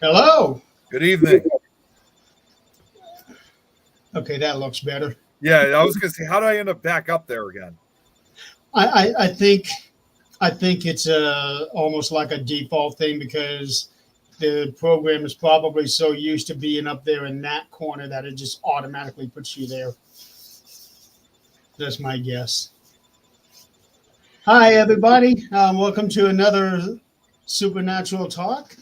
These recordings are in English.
Hello. Good evening. Okay, that looks better. Yeah, I was going to say, how did I end up back up there again? I think it's almost like a default thing because the program is probably so used to being up there in that corner that it just automatically puts you there. That's my guess. Hi, everybody. Welcome to another Supernatural Talk.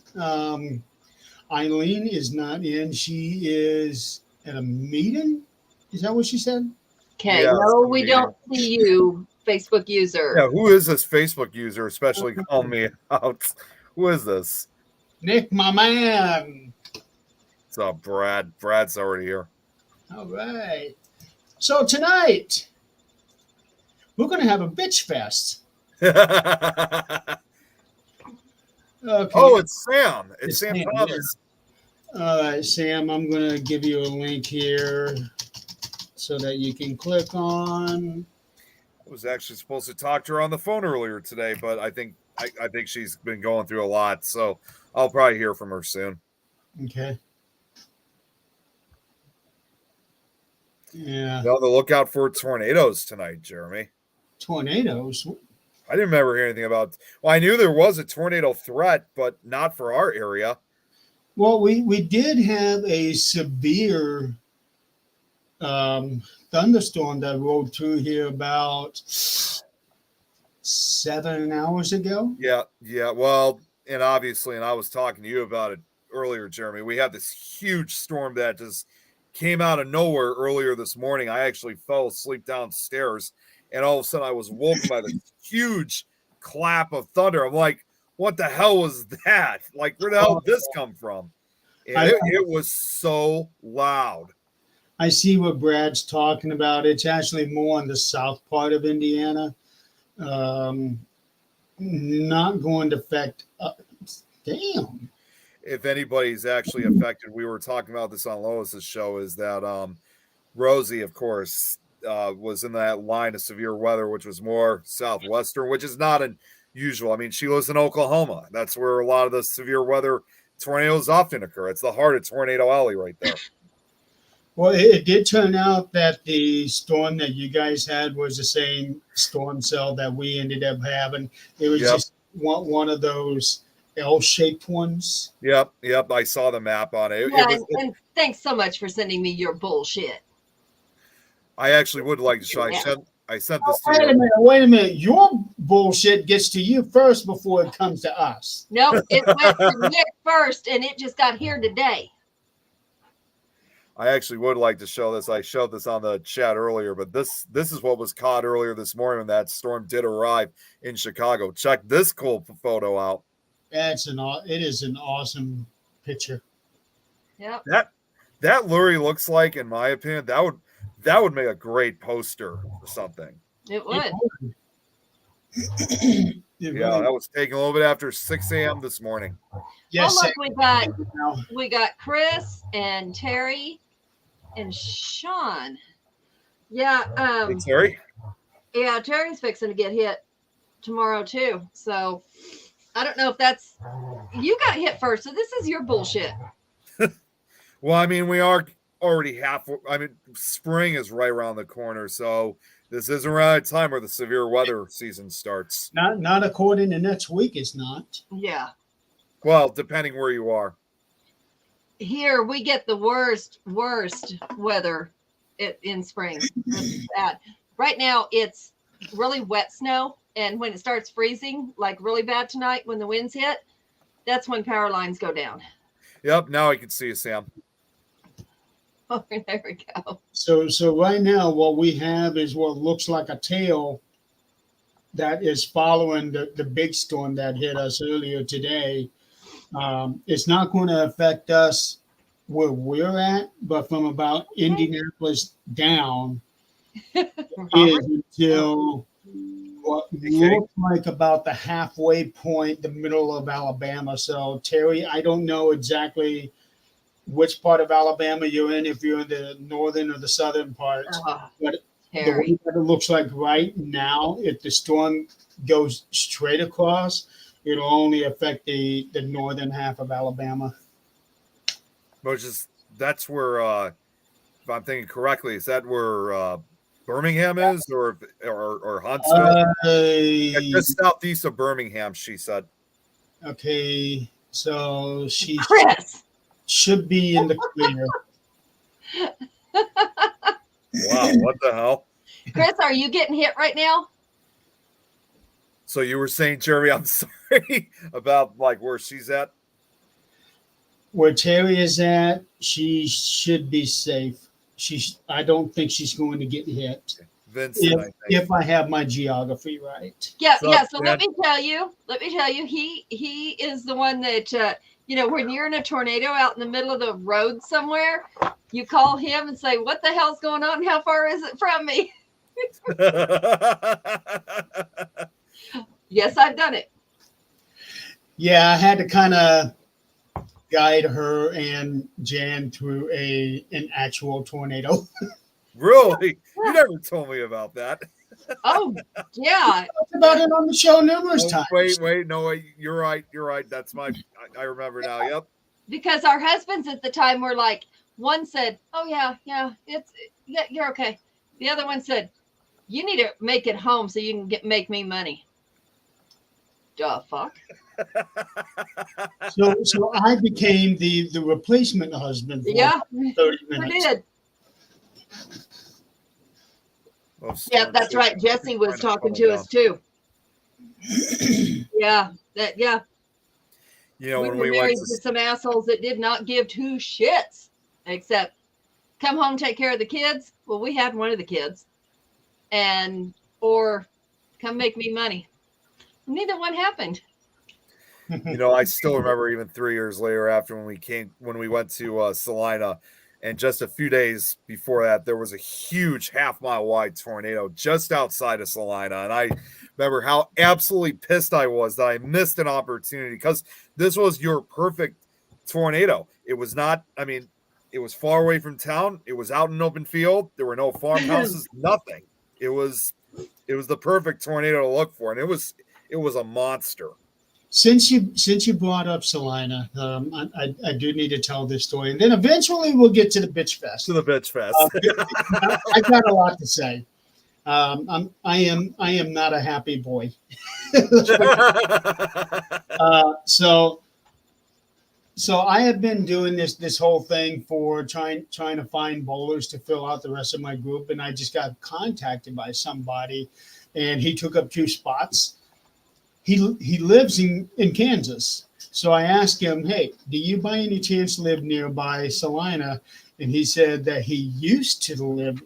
Eileen is not in. She is at a meeting. Is that what she said? Okay, Yeah, no, some we meeting. don't see you, Facebook user. Yeah, who is this Facebook user, especially calling me out? Who is this? Nick, my man. It's Brad. Brad's already here. All right. So tonight we're going to have a bitch fest. Okay. Oh, it's Sam. It's It's Sam Sam, Thomas. All right, Sam. I'm going to give you a link here so that you can click on. I was actually supposed to talk to her on the phone earlier today, but I think she's been going through a lot, so I'll probably hear from her soon. Okay. Yeah. Be on the lookout for tornadoes tonight, Jeremy. Tornadoes. I didn't remember hearing anything about. Well, I knew there was a tornado threat, but not for our area. Well, we did have a severe thunderstorm that rolled through here about 7 hours ago. Yeah. Well, and obviously, and I was talking to you about it earlier, Jeremy. We had this huge storm that just came out of nowhere earlier this morning. I actually fell asleep downstairs, and all of a sudden I was woken by this huge clap of thunder. I'm like, what the hell was that? Like, where the hell did this come from? And it was so loud. I see what Brad's talking about. It's actually more on the south part of Indiana. Not going to affect. Damn. If anybody's actually affected, we were talking about this on Lois's show, is that Rosie, of course, was in that line of severe weather, which was more southwestern, which is not unusual. I mean, she lives in Oklahoma. That's where a lot of the severe weather tornadoes often occur. It's the heart of Tornado Alley right there. Well, it did turn out that the storm that you guys had was the same storm cell that we ended up having. It was just one of those L-shaped ones. Yep. I saw the map on it. Yeah, and thanks so much for sending me your bullshit. I actually would like to show. I sent this to you. Wait a minute. Your bullshit gets to you first before it comes to us. Nope, it went to Nick first, and it just got here today. I actually would like to show this. I showed this on the chat earlier, but this is what was caught earlier this morning when that storm did arrive in Chicago. Check this cool photo out. It is an awesome picture. Yep. That Lurie looks like, in my opinion, that would make a great poster or something. It would. Yeah, that was taken a little bit after 6 a.m. this morning. Yes. Oh, look, we got Chris and Terry and Sean. Yeah. Hey, Terry? Yeah, Terry's fixing to get hit tomorrow too. So I don't know if that's you got hit first. So this is your bullshit. Well, I mean, we are already spring is right around the corner, so this is around a time where the severe weather season starts. Not according to next week, it's not. Yeah. Well, depending where you are. Here we get the worst weather in spring. It's bad. Right now it's really wet snow, and when it starts freezing, like really bad tonight when the winds hit, that's when power lines go down. Yep, now I can see you, Sam. Oh, there we go. So right now what we have is what looks like a tail that is following the big storm that hit us earlier today. It's not going to affect us where we're at, but from about Indianapolis down is until what looks like about the halfway point, the middle of Alabama. So, Terry, I don't know exactly which part of Alabama you're in, if you're in the northern or the southern part. But the way that it looks like right now, if the storm goes straight across, it'll only affect the northern half of Alabama. which is that's where, if I'm thinking correctly, is that where Birmingham is, or Huntsville? Yeah, just southeast of Birmingham, she said. Okay, so she Chris. should be in the clear. Wow, what the hell? Chris, are you getting hit right now? So you were saying, Jeremy, I'm sorry about like where she's at. Where Terry is at, she should be safe. I don't think she's going to get hit. Vincent, I think. If I have my geography right. Yeah, So, yeah. So man. let me tell you, he is the one that when you're in a tornado out in the middle of the road somewhere, you call him and say, "What the hell's going on? How far is it from me?" Yes, I've done it. Yeah, I had to kind of guide her and Jan through an actual tornado. Really? You never told me about that. Oh, yeah. Talked about it on the show numerous times. Wait, no, you're right. That's I remember now. Yep. Because our husbands at the time were like, one said, "Oh yeah, you're okay." The other one said, "You need to make it home so you can make me money." Duh, fuck. So I became the replacement husband for Yeah, 30 we minutes. did. Yeah, that's right. Jesse was talking to us too. Yeah, yeah. You know, We when were we married went to some assholes that did not give two shits except come home, take care of the kids. Well, we had one of the kids, or come make me money. Neither one happened. you know, I still remember even 3 years later after when we went to Salina, and just a few days before that, there was a huge half-mile wide tornado just outside of Salina. And I remember how absolutely pissed I was that I missed an opportunity, because this was your perfect tornado. It was not, I mean, it was far away from town. It was out in an open field. There were no farmhouses, nothing. It was the perfect tornado to look for. And it was a monster. Since you brought up Salina, I do need to tell this story, and then eventually we'll get to the bitch fest. To the bitch fest. I got a lot to say. I am not a happy boy. So I have been doing this whole thing for trying to find bowlers to fill out the rest of my group, and I just got contacted by somebody, and he took up 2 spots. He lives in Kansas. So I asked him, "Hey, do you by any chance live nearby Salina?" And he said that he used to live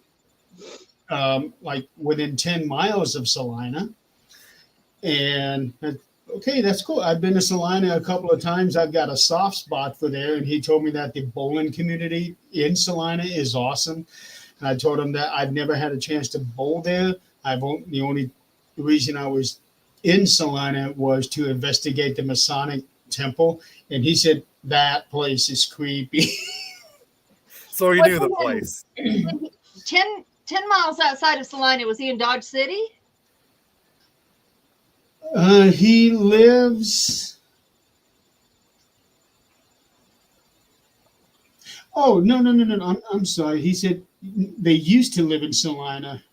like within 10 miles of Salina. And okay, that's cool. I've been to Salina a couple of times. I've got a soft spot for there. And he told me that the bowling community in Salina is awesome. And I told him that I've never had a chance to bowl there. The only reason I was in Salina was to investigate the Masonic temple, and he said that place is creepy. So he knew the place. 10 miles outside of Salina. Was he in Dodge City? He lives. Oh no! I'm sorry. He said they used to live in Salina.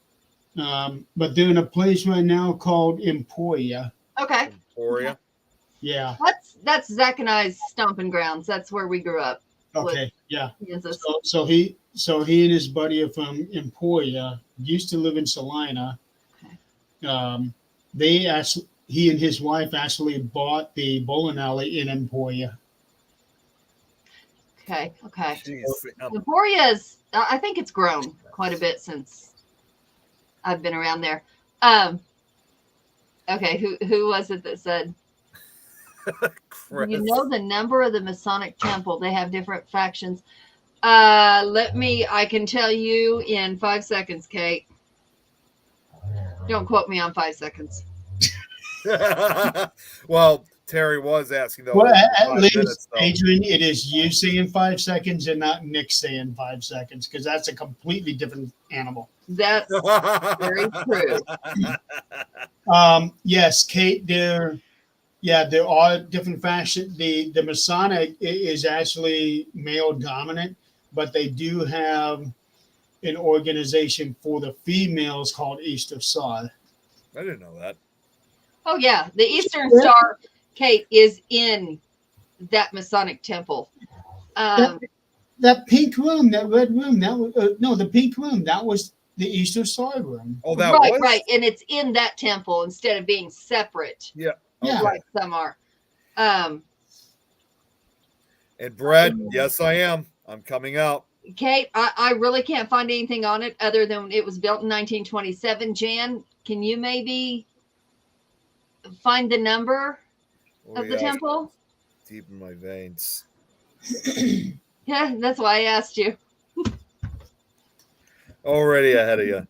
But they're in a place right now called Emporia. Okay. Emporia. Yeah. That's Zach and I's stomping grounds. That's where we grew up. Okay. Yeah. Kansas. So he and his buddy are from Emporia. Used to live in Salina. Okay. He and his wife actually bought the bowling alley in Emporia. Okay. Jeez. Emporia's. I think it's grown quite a bit since I've been around there. Okay, who was it that said, you know the number of the Masonic temple? They have different factions. I can tell you in 5 seconds, Kate. Don't quote me on 5 seconds. Well, Terry was asking though. Well, at least, Adrian, it is you saying 5 seconds and not Nick saying 5 seconds, because that's a completely different animal. That's very true. Yes, Kate, Yeah, there are different fashion. The Masonic is actually male dominant, but they do have an organization for the females called Easter Sod. I didn't know that. Oh yeah, the Eastern Yeah. Star, Kate, is in that Masonic temple. That pink room, that red room, that was no, the pink room, that was the Easter Sod room. Oh, that right, was right, and it's in that temple instead of being separate, Yeah. Yeah. Okay. like some are. Um, And Brad, yes, I am. I'm coming out. Kate, I really can't find anything on it other than it was built in 1927. Jan, can you maybe find the number Oh, of the yeah, temple? deep in my veins. Yeah, that's why I asked you. Already ahead of you.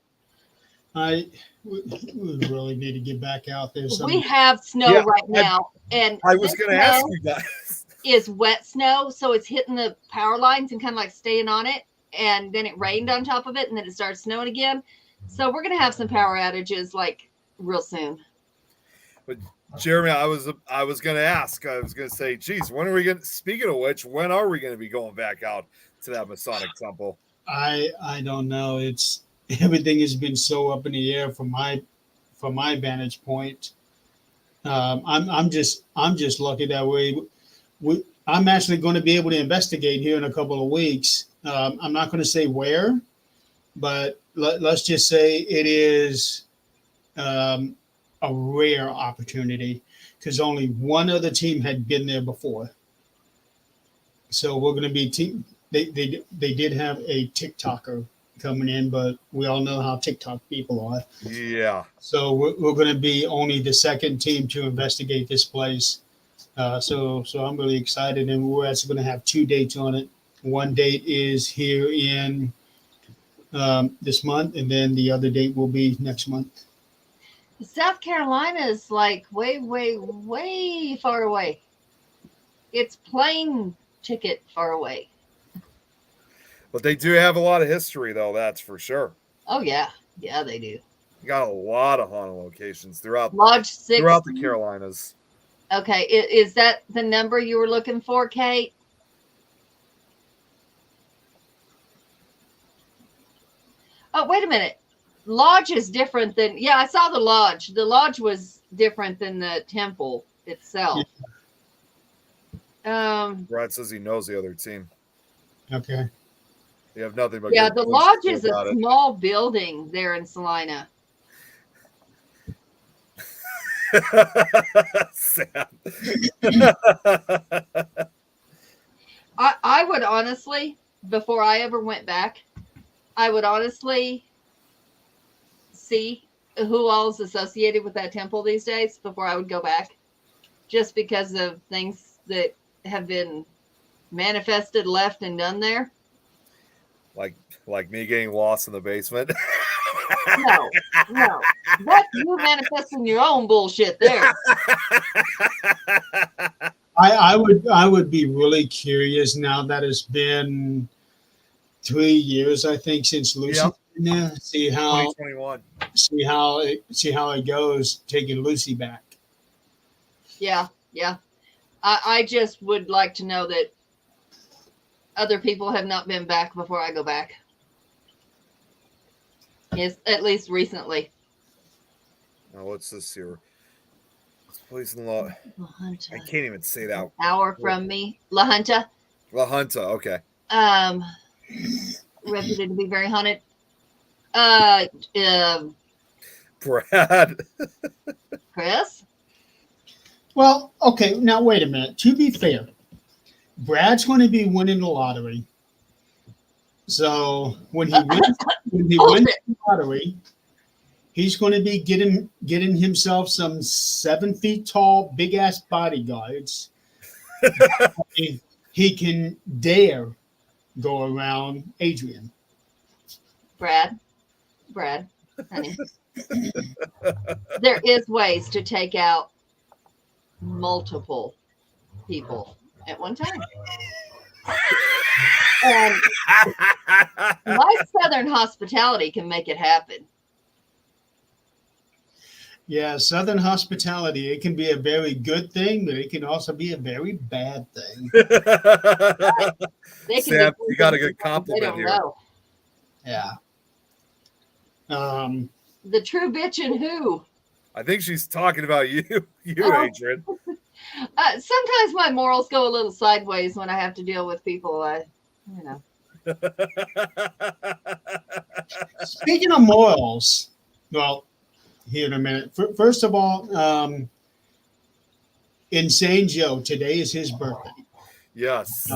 We really need to get back out there. We have snow Yeah, right now, and I was this going to ask snow you guys. is wet snow, so it's hitting the power lines and kind of like staying on it, and then it rained on top of it, and then it started snowing again. So we're gonna have some power outages like real soon. But Jeremy, I was going to ask. I was going to say, geez, when are we going? Speaking of which, when are we going to be going back out to that Masonic temple? I don't know. It's everything has been so up in the air from my vantage point. I'm just lucky that I'm actually going to be able to investigate here in a couple of weeks. I'm not going to say where, but let's just say it is a rare opportunity because only one other team had been there before. So we're going to be team. They did have a TikToker coming in, but we all know how TikTok people are. Yeah. So we're going to be only the second team to investigate this place. So I'm really excited, and we're actually going to have 2 dates on it. One date is here in this month, and then the other date will be next month. South Carolina is like way, way, way far away. It's plane ticket far away. But they do have a lot of history, though. That's for sure. Oh yeah, they do. You got a lot of haunted locations throughout Lodge 6 throughout the Carolinas. Okay, is that the number you were looking for, Kate? Oh, wait a minute. Lodge is different than, yeah, I saw the lodge. The lodge was different than the temple itself. Brad says he knows the other team. Okay. You have nothing but Yeah, good the things lodge to say is a about it. small building there in Salina. Sam. I would honestly, before I ever went back, I would honestly see who all is associated with that temple these days before I would go back, just because of things that have been manifested, left, and done there. Like me getting lost in the basement. No, that's you manifesting your own bullshit there. I would be really curious now that it's been 3 years, I think, since Lucy Yep. been there. See how 2021. see how it goes taking Lucy back. Yeah. I just would like to know that other people have not been back before I go back. Yes, at least recently. Now what's this here? This place in La La Junta. I can't even say that. Hour from me, La Junta. La Junta, okay. Reputed to be very haunted. Brad. Chris. Well, okay, now wait a minute. To be fair, Brad's going to be winning the lottery. So when he wins the lottery, he's going to be getting himself some 7 feet tall, big ass bodyguards. He can dare go around Adrian. Brad, honey. There is ways to take out multiple people at one time. And my Southern hospitality can make it happen. Yeah, Southern hospitality. It can be a very good thing, but it can also be a very bad thing. They can Sam, be you got a thinking good they compliment don't here. know. Yeah. Um, The true bitch and who? I think she's talking about you, Oh. Adrian. Sometimes my morals go a little sideways when I have to deal with people. You know. Speaking of morals, well, here in a minute. First of all, Insane Joe, today is his birthday. Yes.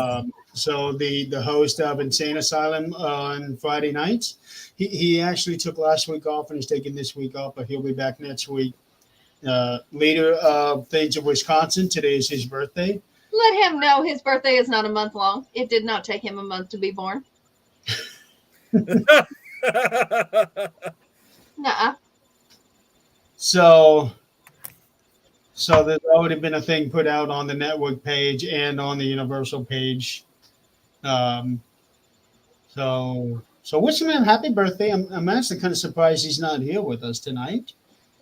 So the host of Insane Asylum on Friday nights, he actually took last week off and is taking this week off, but he'll be back next week. Leader of Things of Wisconsin, today is his birthday. Let him know his birthday is not a month long. It did not take him a month to be born. Nuh-uh. So there's already been a thing put out on the network page and on the Universal page. So wishing him happy birthday. I'm actually kind of surprised he's not here with us tonight.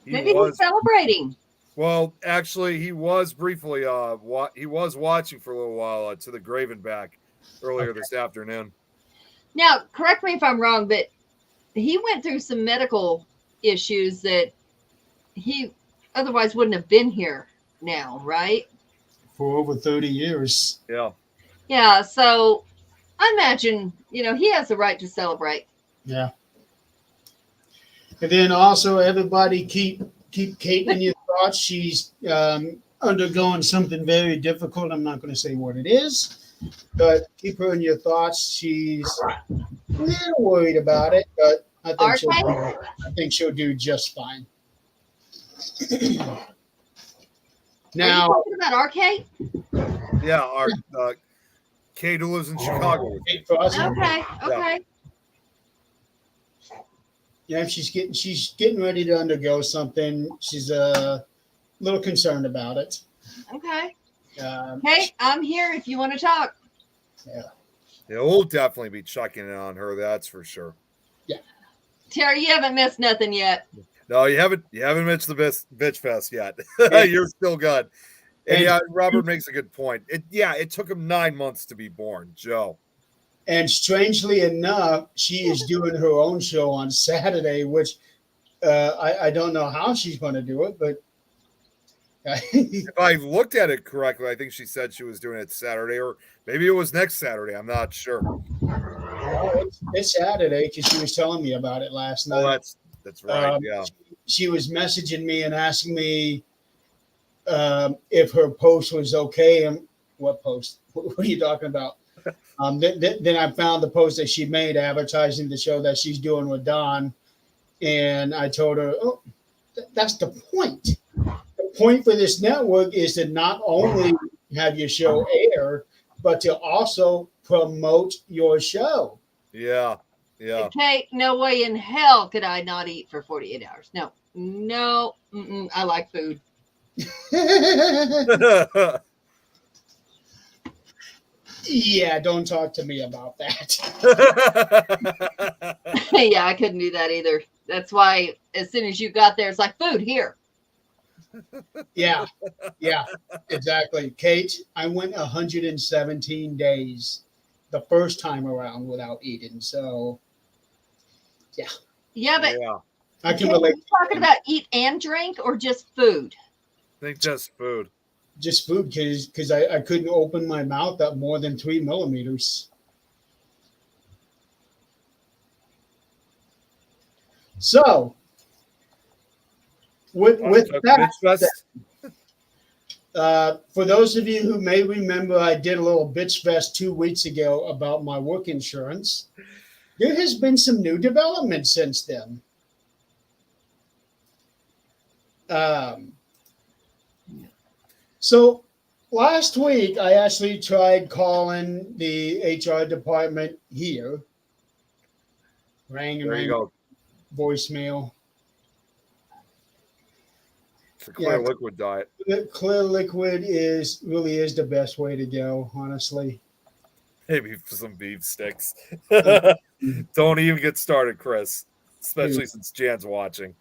Maybe he's celebrating. Well, actually, he was briefly he was watching for a little while to the Gravenback earlier this afternoon. Now, correct me if I'm wrong, but he went through some medical issues that he otherwise wouldn't have been here now, right? For over 30 years. Yeah. Yeah, so I imagine, he has the right to celebrate. Yeah. And then also everybody keep Kate in your thoughts. She's undergoing something very difficult. I'm not going to say what it is, but keep her in your thoughts. She's a little worried about it, but I think she'll do just fine. Now, are you talking about our Kate? Yeah, our Kate who lives in Chicago. Okay. Yeah, she's getting ready to undergo something. She's a little concerned about it. Okay. Hey, I'm here if you want to talk. Yeah. Yeah, we'll definitely be checking in on her. That's for sure. Yeah. Terry, you haven't missed nothing yet. No, you haven't missed the bitch fest yet. You're still good. And yeah, Robert makes a good point. It took him 9 months to be born, Joe. And strangely enough, she is doing her own show on Saturday, which I don't know how she's going to do it, but if I looked at it correctly, I think she said she was doing it Saturday, or maybe it was next Saturday. I'm not sure. It's Saturday because she was telling me about it last night. Oh, that's right. Yeah. She was messaging me and asking me if her post was okay. And what post? What are you talking about? Then I found the post that she made advertising the show that she's doing with Don. And I told her, oh, that's the point. The point for this network is to not only have your show air, but to also promote your show. Yeah. Yeah. Okay, no way in hell could I not eat for 48 hours. No, I like food. Yeah, don't talk to me about that. Yeah, I couldn't do that either. That's why as soon as you got there, it's like, food here. Yeah, exactly. Kate, I went 117 days the first time around without eating. So, yeah. Yeah, but I can relate. Are you talking about eat and drink or just food? I think just food. Just food because I couldn't open my mouth up more than 3 millimeters. So, with that, for those of you who may remember, I did a little Bitch Fest 2 weeks ago about my work insurance. There has been some new development since then. So last week, I actually tried calling the HR department here. Rang voicemail. It's a Clear Liquid diet. Clear Liquid really is the best way to go, honestly. Maybe some beef sticks. Don't even get started, Chris. Especially since Jan's watching.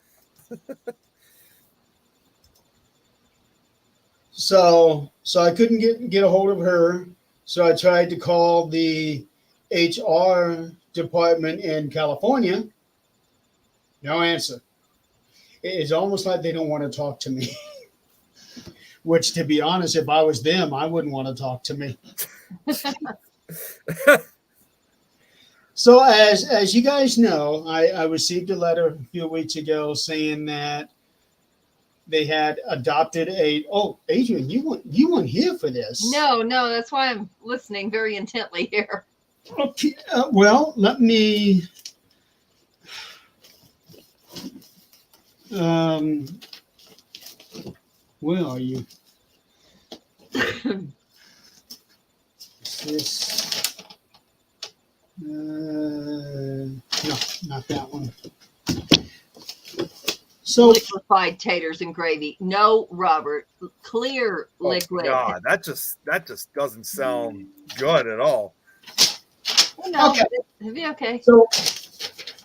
So I couldn't get a hold of her. So I tried to call the HR department in California. No answer. It's almost like they don't want to talk to me. Which, to be honest, if I was them, I wouldn't want to talk to me. So as you guys know, I received a letter a few weeks ago saying that they had adopted Adrian, you weren't here for this. No, that's why I'm listening very intently here. Okay, well, let me. Where are you? This. No, not that one. So Liquefied taters and gravy. No, Robert. Clear liquid. God, that just doesn't sound good at all. Oh, no, Okay. It'll be okay.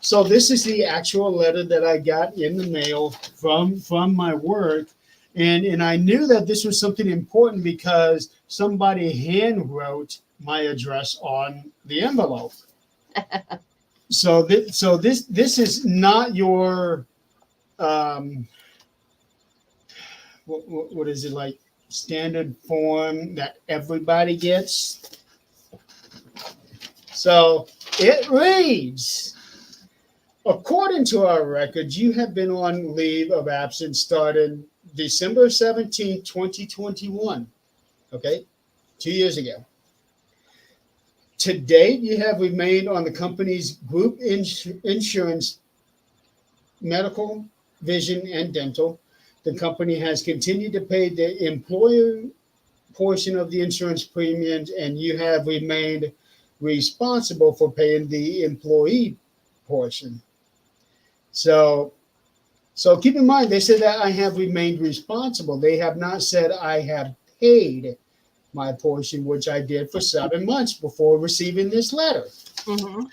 So this is the actual letter that I got in the mail from my work, and I knew that this was something important because somebody hand wrote my address on the envelope. So this is not your what is it, like standard form that everybody gets. So it reads, according to our records, you have been on leave of absence starting December 17, 2021. Okay, 2 years ago. To date, you have remained on the company's group insurance, medical, vision, and dental. The company has continued to pay the employer portion of the insurance premiums, and you have remained responsible for paying the employee portion. So keep in mind, they said that I have remained responsible. They have not said I have paid my portion, which I did for 7 months before receiving this letter. Mm-hmm.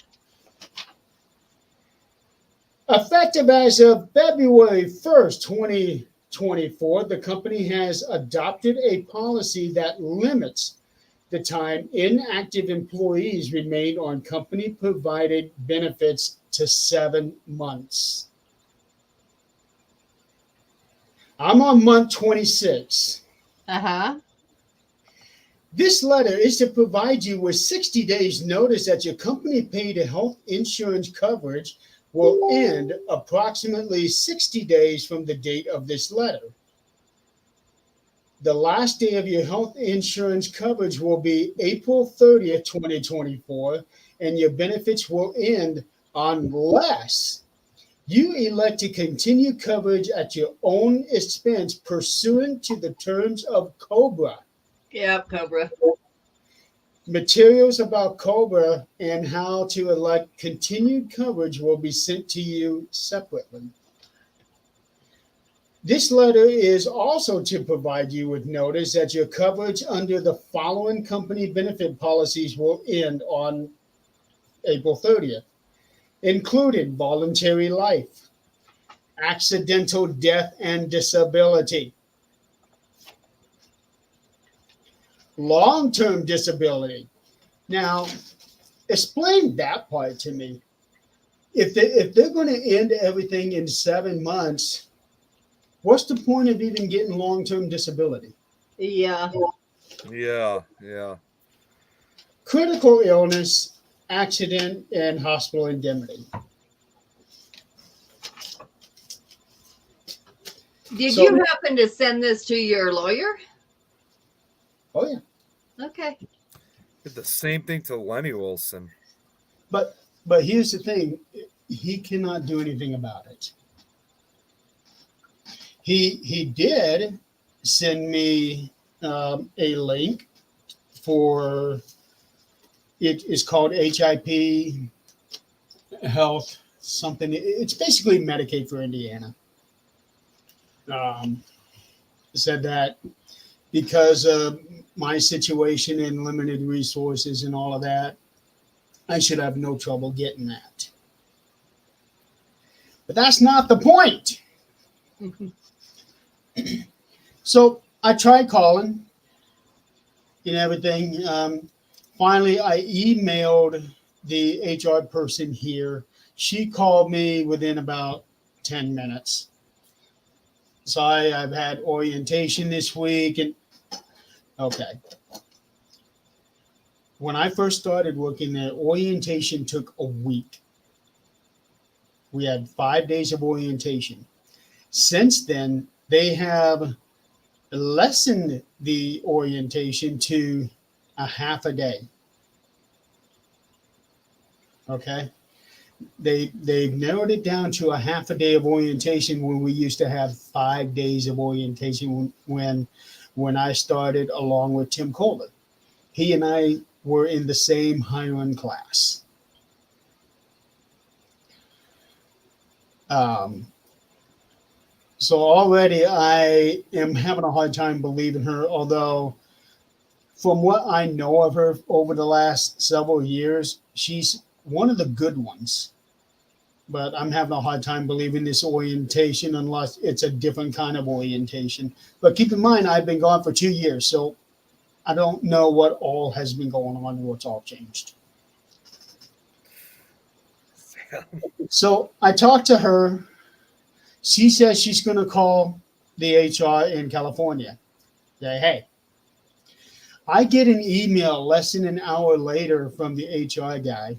Effective as of February 1st, 2024, the company has adopted a policy that limits the time inactive employees remain on company-provided benefits to 7 months. I'm on month 26. Uh-huh. This letter is to provide you with 60 days notice that your company paid health insurance coverage will end approximately 60 days from the date of this letter. The last day of your health insurance coverage will be April 30th, 2024, and your benefits will end unless you elect to continue coverage at your own expense pursuant to the terms of COBRA. Yep, Cobra. Materials about COBRA and how to elect continued coverage will be sent to you separately. This letter is also to provide you with notice that your coverage under the following company benefit policies will end on April 30th, including voluntary life, accidental death and disability, long-term disability. Now, explain that part to me. If they're going to end everything in 7 months, what's the point of even getting long-term disability? Yeah. Yeah. Critical illness, accident, and hospital indemnity. Did So- you happen to send this to your lawyer? Oh yeah, Okay. Did the same thing to Lenny Wilson. but here's the thing: he cannot do anything about it. He did send me a link for it is called HIP Health something. It's basically Medicaid for Indiana. Said that because of my situation and limited resources and all of that, I should have no trouble getting that. But that's not the point. So I tried calling and everything. Finally, I emailed the HR person here. She called me within about 10 minutes. So I've had orientation this week. And okay. When I first started working there, orientation took a week. We had 5 days of orientation. Since then, they have lessened the orientation to a half a day. Okay. They've narrowed it down to a half a day of orientation when we used to have 5 days of orientation when I started along with Tim Kohler. He and I were in the same hiring class. So already I am having a hard time believing her, although from what I know of her over the last several years, she's one of the good ones. But I'm having a hard time believing this orientation unless it's a different kind of orientation. But keep in mind, I've been gone for 2 years, so I don't know what all has been going on and what's all changed. So I talked to her. She says she's going to call the HR in California. Say, hey, I get an email less than an hour later from the HR guy.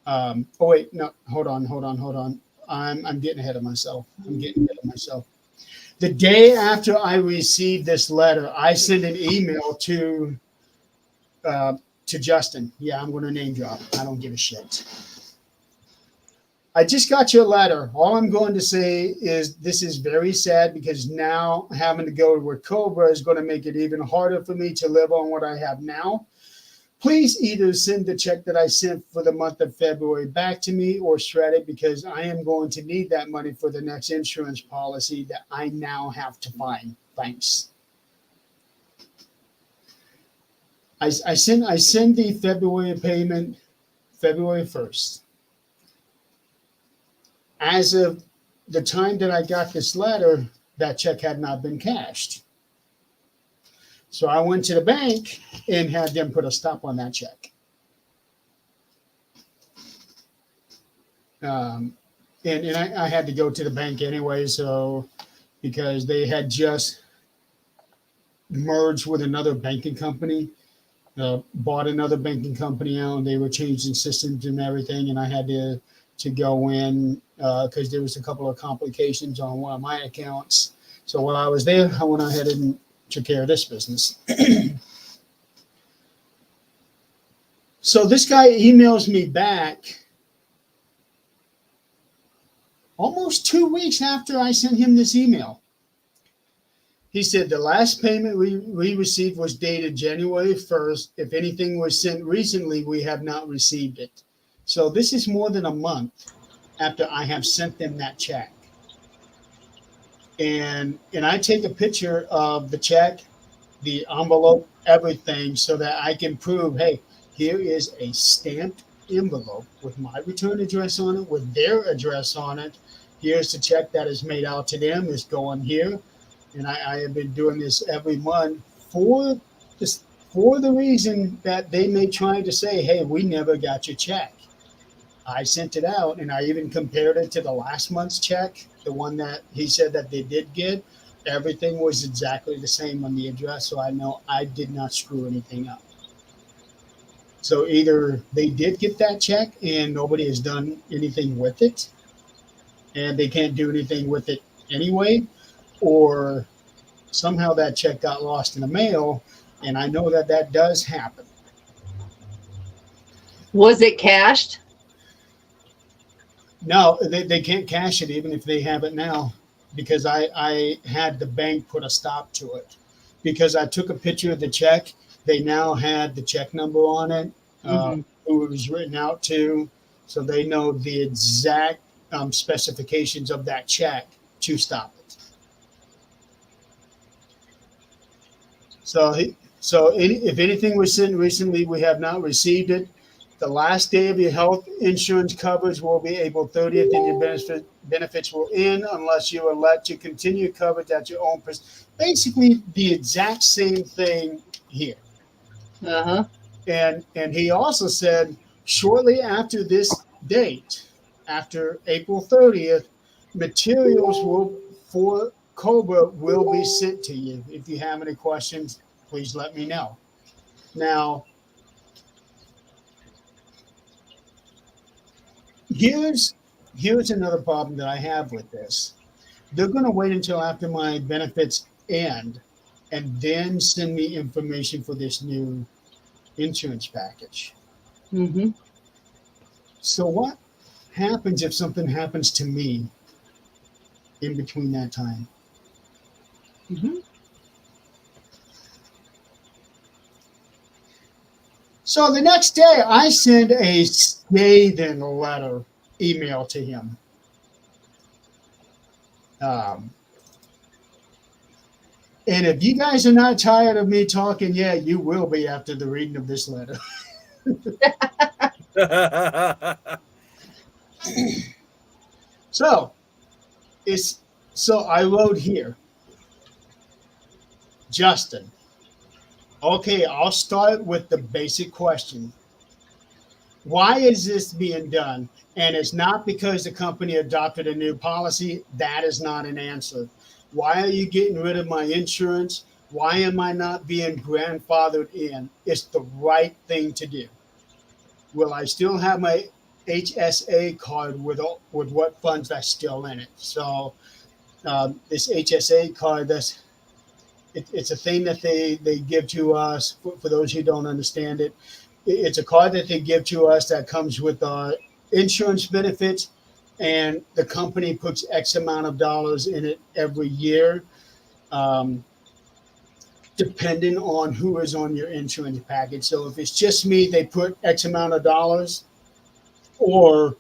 Oh wait, no, hold on. I'm getting ahead of myself. The day after I received this letter, I sent an email to Justin. Yeah, I'm going to name drop. I don't give a shit. I just got your letter. All I'm going to say is this is very sad because now having to go with Cobra is going to make it even harder for me to live on what I have now. Please either send the check that I sent for the month of February back to me or shred it because I am going to need that money for the next insurance policy that I now have to find. Thanks. I send the February payment February 1st. As of the time that I got this letter, that check had not been cashed. So I went to the bank and had them put a stop on that check. And I had to go to the bank anyway, so because they had just merged with another banking company, bought another banking company out, and they were changing systems and everything, and I had to go in because there was a couple of complications on one of my accounts. So while I was there, I went ahead and took care of this business. So this guy emails me back almost 2 weeks after I sent him this email. He said the last payment we received was dated January 1st. If anything was sent recently, we have not received it. So this is more than a month after I have sent them that check. And I take a picture of the check, the envelope, everything, so that I can prove, hey, here is a stamped envelope with my return address on it, with their address on it. Here's the check that is made out to them. It's going here. And I have been doing this every month for the reason that they may try to say, hey, we never got your check. I sent it out, and I even compared it to the last month's check, the one that he said that they did get. Everything was exactly the same on the address, so I know I did not screw anything up. So either they did get that check and nobody has done anything with it, and they can't do anything with it anyway, or somehow that check got lost in the mail, and I know that does happen. Was it cashed? No, they can't cash it even if they have it now, because I had the bank put a stop to it. Because I took a picture of the check, they now had the check number on it, who it was written out to, so they know the exact specifications of that check to stop it. So if anything was sent recently, we have not received it. The last day of your health insurance coverage will be April 30th, and your benefits will end unless you elect to continue coverage at your own basically the exact same thing here. Uh-huh. And he also said shortly after this date, after April 30th, materials will for Cobra will be sent to you. If you have any questions, please let me know. Now, here's another problem that I have with this. They're going to wait until after my benefits end and then send me information for this new insurance package. Mm-hmm. So what happens if something happens to me in between that time? Mm-hmm. So the next day, I send a scathing letter email to him. And if you guys are not tired of me talking yet, you will be after the reading of this letter. So I wrote here, Justin. Okay, I'll start with the basic question. Why is this being done? And it's not because the company adopted a new policy. That is not an answer. Why are you getting rid of my insurance? Why am I not being grandfathered in? It's the right thing to do. Will I still have my HSA card with what funds that's still in it? So this HSA card, it's a thing that they give to us. For those who don't understand it, it's a card that they give to us that comes with insurance benefits, and the company puts X amount of dollars in it every year, depending on who is on your insurance package. So if it's just me, they put X amount of dollars, or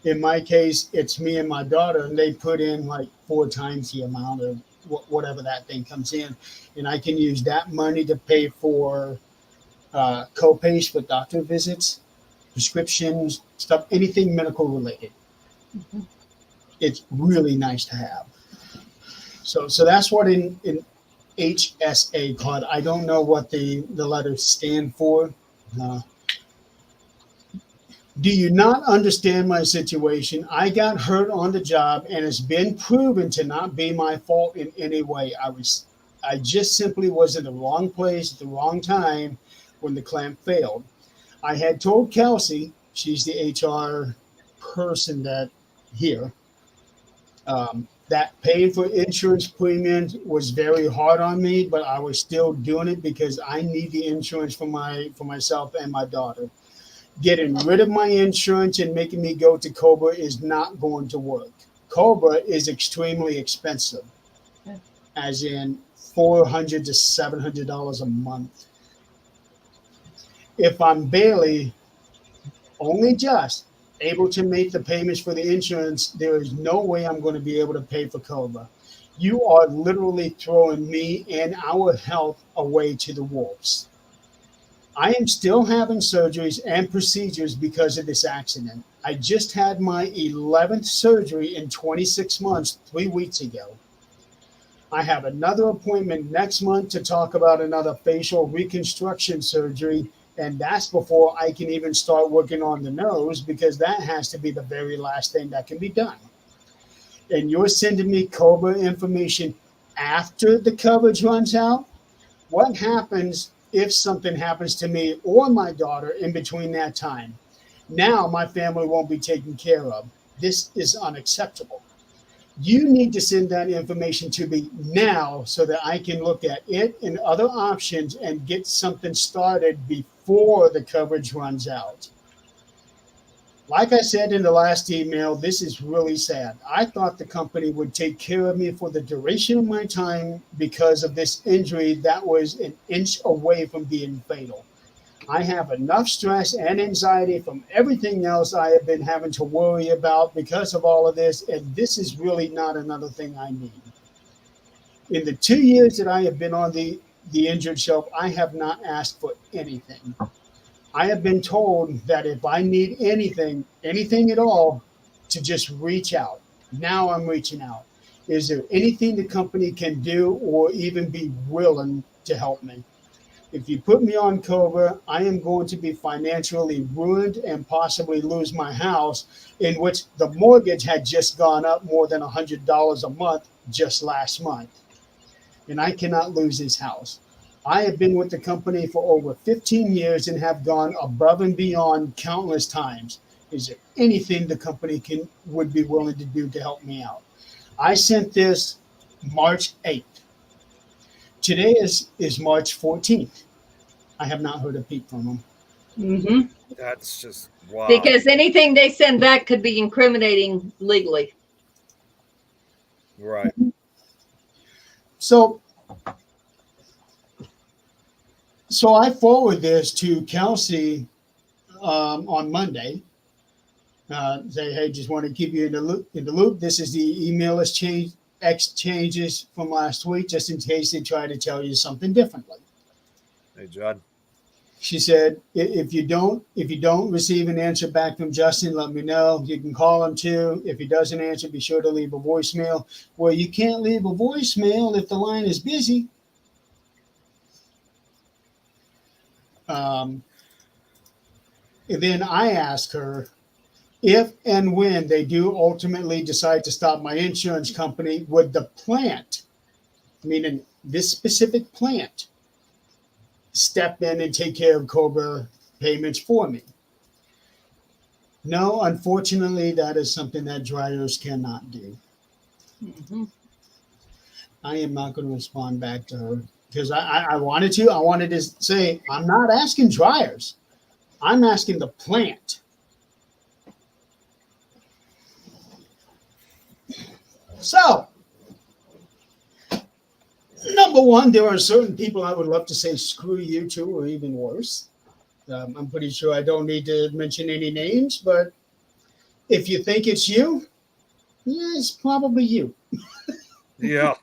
in my case, it's me and my daughter, and they put in like 4 times the amount of whatever that thing comes in, and I can use that money to pay for co-pays for doctor visits, prescriptions, stuff, anything medical related. Mm-hmm. It's really nice to have. So that's what in HSA card. I don't know what the letters stand for. Do you not understand my situation? I got hurt on the job, and it's been proven to not be my fault in any way. I just simply was in the wrong place at the wrong time when the clamp failed. I had told Kelsey, she's the HR person here, that paying for insurance premiums was very hard on me, but I was still doing it because I need the insurance for myself and my daughter. Getting rid of my insurance and making me go to Cobra is not going to work. Cobra is extremely expensive, as in $400 to $700 a month. If I'm barely, only just, able to make the payments for the insurance, there is no way I'm going to be able to pay for Cobra. You are literally throwing me and our health away to the wolves. I am still having surgeries and procedures because of this accident. I just had my 11th surgery in 26 months 3 weeks ago. I have another appointment next month to talk about another facial reconstruction surgery, and that's before I can even start working on the nose, because that has to be the very last thing that can be done. And you're sending me Cobra information after the coverage runs out? What happens if something happens to me or my daughter in between that time? Now my family won't be taken care of. This is unacceptable. You need to send that information to me now so that I can look at it and other options and get something started before the coverage runs out. Like I said in the last email, this is really sad. I thought the company would take care of me for the duration of my time because of this injury that was an inch away from being fatal. I have enough stress and anxiety from everything else I have been having to worry about because of all of this, and this is really not another thing I need. In the 2 years that I have been on the injured shelf, I have not asked for anything. I have been told that if I need anything at all, to just reach out. Now I'm reaching out. Is there anything the company can do or even be willing to help me? If you put me on COBRA, I am going to be financially ruined and possibly lose my house, in which the mortgage had just gone up more than $100 a month just last month. And I cannot lose this house. I have been with the company for over 15 years and have gone above and beyond countless times. Is there anything the company would be willing to do to help me out? I sent this March 8th. Today is March 14th. I have not heard a peep from them. Mm-hmm. That's just wow. Because anything they send back could be incriminating legally. Right. So I forward this to Kelsey on Monday. Say, hey, just want to keep you in the loop. This is the email exchanges from last week, just in case they try to tell you something differently. Hey, Judd. She said, if you don't receive an answer back from Justin, let me know. You can call him too. If he doesn't answer, be sure to leave a voicemail. Well, you can't leave a voicemail if the line is busy. And then I asked her, if and when they do ultimately decide to stop my insurance company, would the plant, meaning this specific plant, step in and take care of COBRA payments for me? No, unfortunately, that is something that dryers cannot do. Mm-hmm. I am not going to respond back to her because I wanted to. I wanted to say, I'm not asking dryers. I'm asking the plant. So, number one, there are certain people I would love to say screw you to, or even worse. I'm pretty sure I don't need to mention any names, but if you think it's you, yeah, it's probably you. Yeah.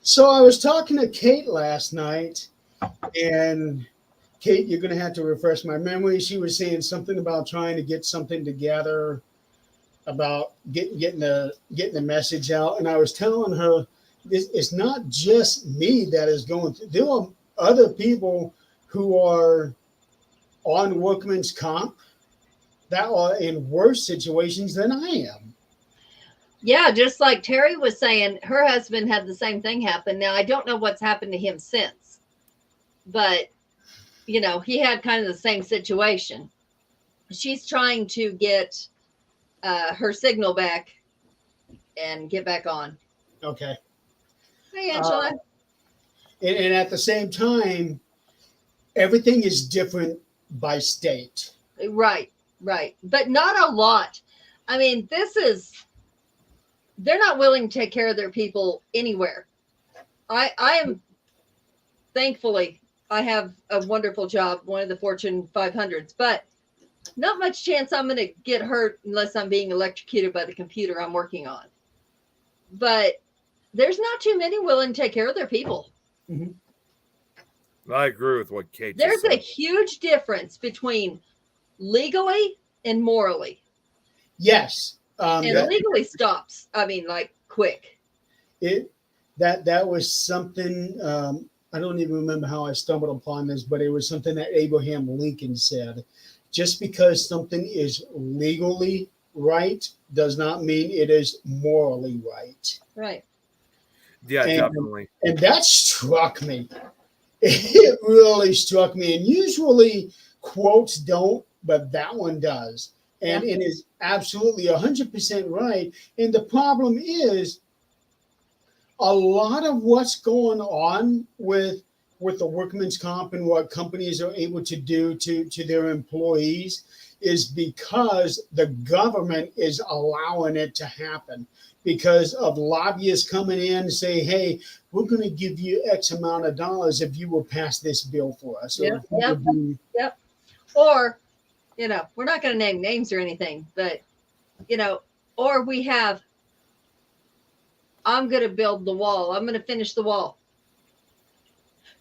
So I was talking to Kate last night, and Kate, you're going to have to refresh my memory. She was saying something about trying to get something together about getting the message out. And I was telling her, it's not just me that is going through. There are other people who are on workman's comp that are in worse situations than I am. Yeah, just like Terry was saying, her husband had the same thing happen. Now, I don't know what's happened to him since, but, you know, he had kind of the same situation. She's trying to get her signal back and get back on. Okay. Hey, Angela. And at the same time, everything is different by state. Right. But not a lot. I mean, they're not willing to take care of their people anywhere. I am, thankfully, I have a wonderful job, one of the Fortune 500s, but not much chance I'm going to get hurt unless I'm being electrocuted by the computer I'm working on. But there's not too many willing to take care of their people. Mm-hmm. I agree with what Kate There's just a said. huge difference between legally and morally. Yes. And legally stops. I mean, like quick. That was something. I don't even remember how I stumbled upon this, but it was something that Abraham Lincoln said. Just because something is legally right does not mean it is morally right. Right. Yeah, definitely. And that struck me. It really struck me. And usually quotes don't, but that one does. And it is absolutely 100% right. And the problem is a lot of what's going on with the workman's comp and what companies are able to do to their employees is because the government is allowing it to happen because of lobbyists coming in and say, hey, we're going to give you X amount of dollars if you will pass this bill for us. Yep. Or, you know, we're not going to name names or anything, but, you know, or we have, I'm going to build the wall. I'm going to finish the wall.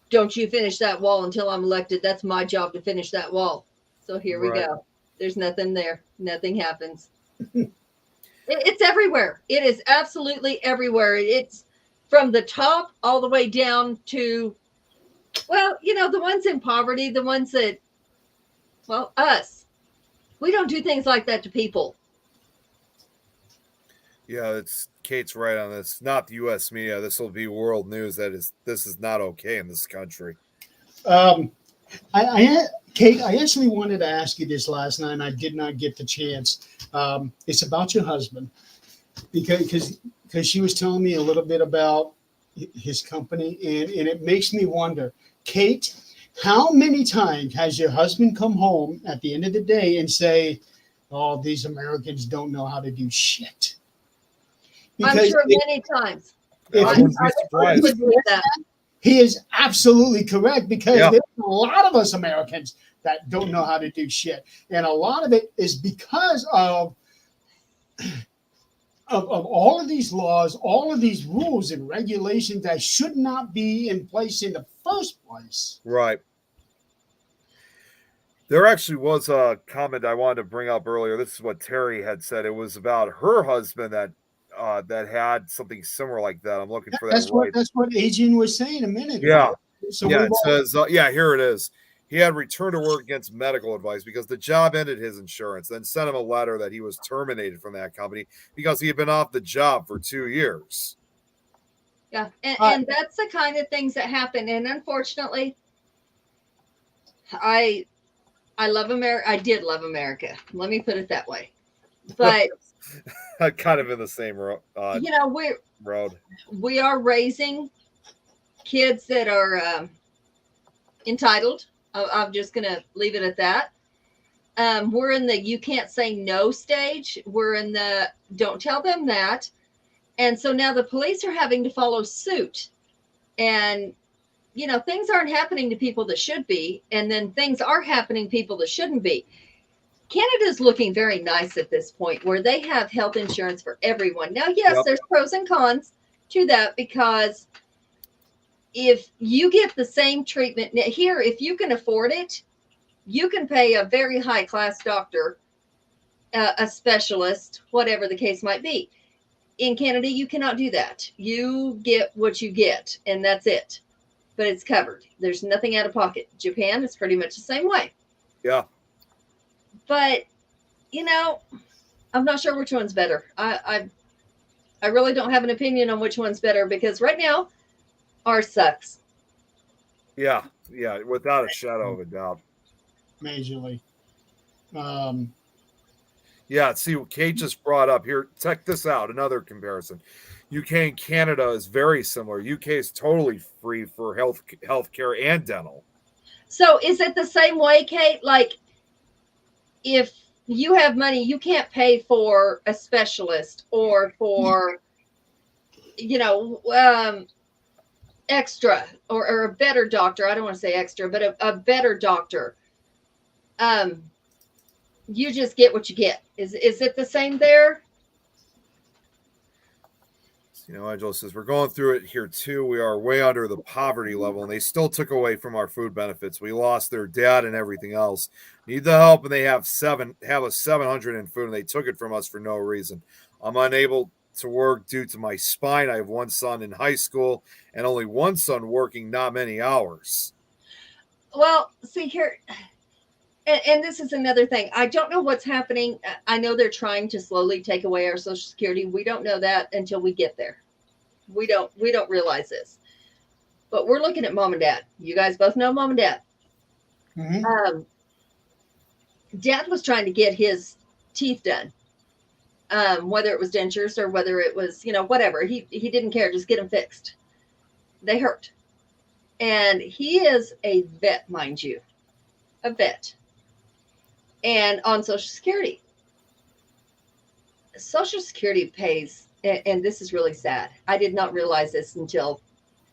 Don't you finish that wall until I'm elected. That's my job to finish that wall. So here we go. There's nothing there. Nothing happens. It's everywhere. It is absolutely everywhere. It's from the top all the way down to, well, the ones in poverty, the ones that, well, us. We don't do things like that to people. Yeah, Kate's right on this. Not the U.S. media. This will be world news. This is not okay in this country. Kate, I actually wanted to ask you this last night, and I did not get the chance. It's about your husband, because she was telling me a little bit about his company, and it makes me wonder, Kate, how many times has your husband come home at the end of the day and say, "Oh, these Americans don't know how to do shit"? I'm sure many times. I wouldn't be surprised. would believe that. He is absolutely correct, because Yeah. there's a lot of us Americans that don't know how to do shit. And a lot of it is because of all of these laws, all of these rules and regulations that should not be in place in the first place. Right. There actually was a comment I wanted to bring up earlier. This is what Terry had said. It was about her husband that had something similar like that. I'm looking for that. That's what Adrian was saying a minute ago. Yeah. So Yeah, we've it all- says, here it is. He had returned to work against medical advice because the job ended his insurance, then sent him a letter that he was terminated from that company because he had been off the job for 2 years. Yeah, and that's the kind of things that happen. And unfortunately, I love America. I did love America. Let me put it that way. But Kind of in the same road. we are raising kids that are entitled. I'm just going to leave it at that. We're in the you can't say no stage. We're in the don't tell them that. And so now the police are having to follow suit. And, things aren't happening to people that should be. And then things are happening to people that shouldn't be. Canada's looking very nice at this point, where they have health insurance for everyone. Now, yes, Yep. There's pros and cons to that, because if you get the same treatment here, if you can afford it, you can pay a very high class doctor, a specialist, whatever the case might be. In Canada, you cannot do that. You get what you get, and that's it. But it's covered. There's nothing out of pocket. Japan is pretty much the same way. Yeah. But, I'm not sure which one's better. I really don't have an opinion on which one's better, because right now, ours sucks. Yeah, without a shadow of a doubt. majorly. Yeah, see what Kate just brought up here. Check this out. Another comparison. UK and Canada is very similar. UK is totally free for health care and dental. So is it the same way, Kate? Like, if you have money, you can't pay for a specialist or for, extra or a better doctor. I don't want to say extra, but a better doctor. You just get what you get. Is it the same there? Angela says, we're going through it here too. We are way under the poverty level, and they still took away from our food benefits. We lost their dad and everything else. Need the help, and they have a 700 in food, and they took it from us for no reason. I'm unable to work due to my spine. I have one son in high school and only one son working not many hours. Well, see here, and this is another thing. I don't know what's happening. I know they're trying to slowly take away our Social Security. We don't know that until we get there. We don't realize this. But we're looking at mom and dad. You guys both know mom and dad. Mhm. Dad was trying to get his teeth done, whether it was dentures or whether it was, whatever. He didn't care. Just get them fixed. They hurt. And he is a vet, mind you, a vet. And on Social Security pays, and this is really sad. I did not realize this until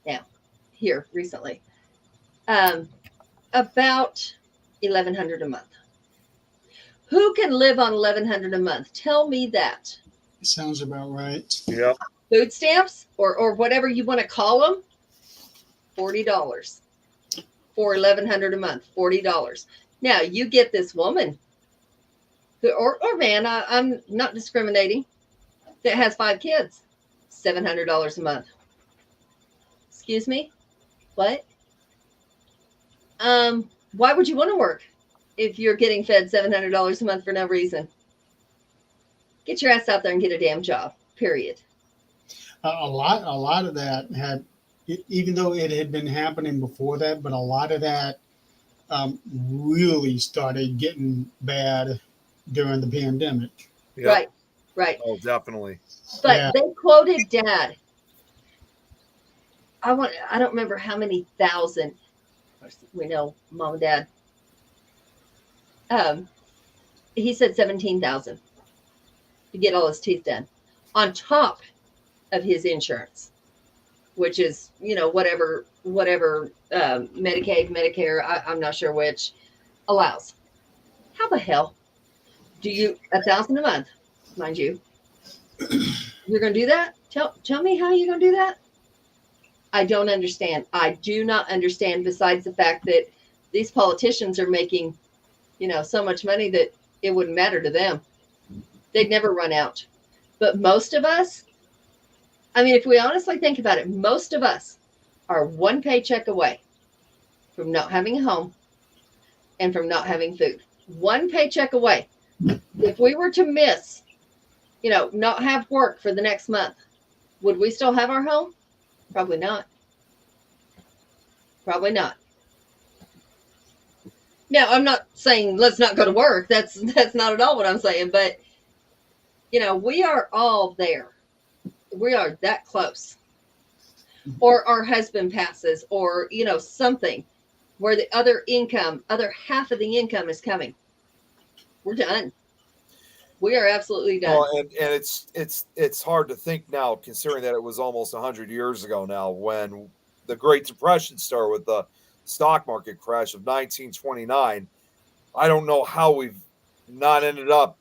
now, here recently, about $1,100 a month. Who can live on $1,100 a month? Tell me that. Sounds about right. Yep. Food stamps or whatever you want to call them, $40 for $1,100 a month. $40. Now you get this woman or man, I'm not discriminating, that has 5 kids, $700 a month. Excuse me? What? Why would you want to work if you're getting fed $700 a month for no reason? Get your ass out there and get a damn job, period. A lot of that had, even though it had been happening before that, but a lot of that really started getting bad during the pandemic. Yep. Right. Oh, definitely. But Yeah. they quoted Dad. I don't remember how many thousand. Of course, we know Mom and Dad. He said 17,000 to get all his teeth done, on top of his insurance, which is, whatever Medicaid, Medicare, I'm not sure which, allows. How the hell do you $1,000 a month, mind you? You're gonna do that? Tell me how you're gonna do that. I don't understand. I do not understand. Besides the fact that these politicians are making, so much money that it wouldn't matter to them. They'd never run out. But most of us, if we honestly think about it, most of us are one paycheck away from not having a home and from not having food. One paycheck away. If we were to miss, not have work for the next month, would we still have our home? Probably not. Probably not. Now, I'm not saying let's not go to work. That's not at all what I'm saying. But, we are all there. We are that close. Or our husband passes, or, something where the other half of the income is coming. We're done. We are absolutely done. Well, and it's hard to think now, considering that it was almost 100 years ago now when the Great Depression started with the stock market crash of 1929. I don't know how we've not ended up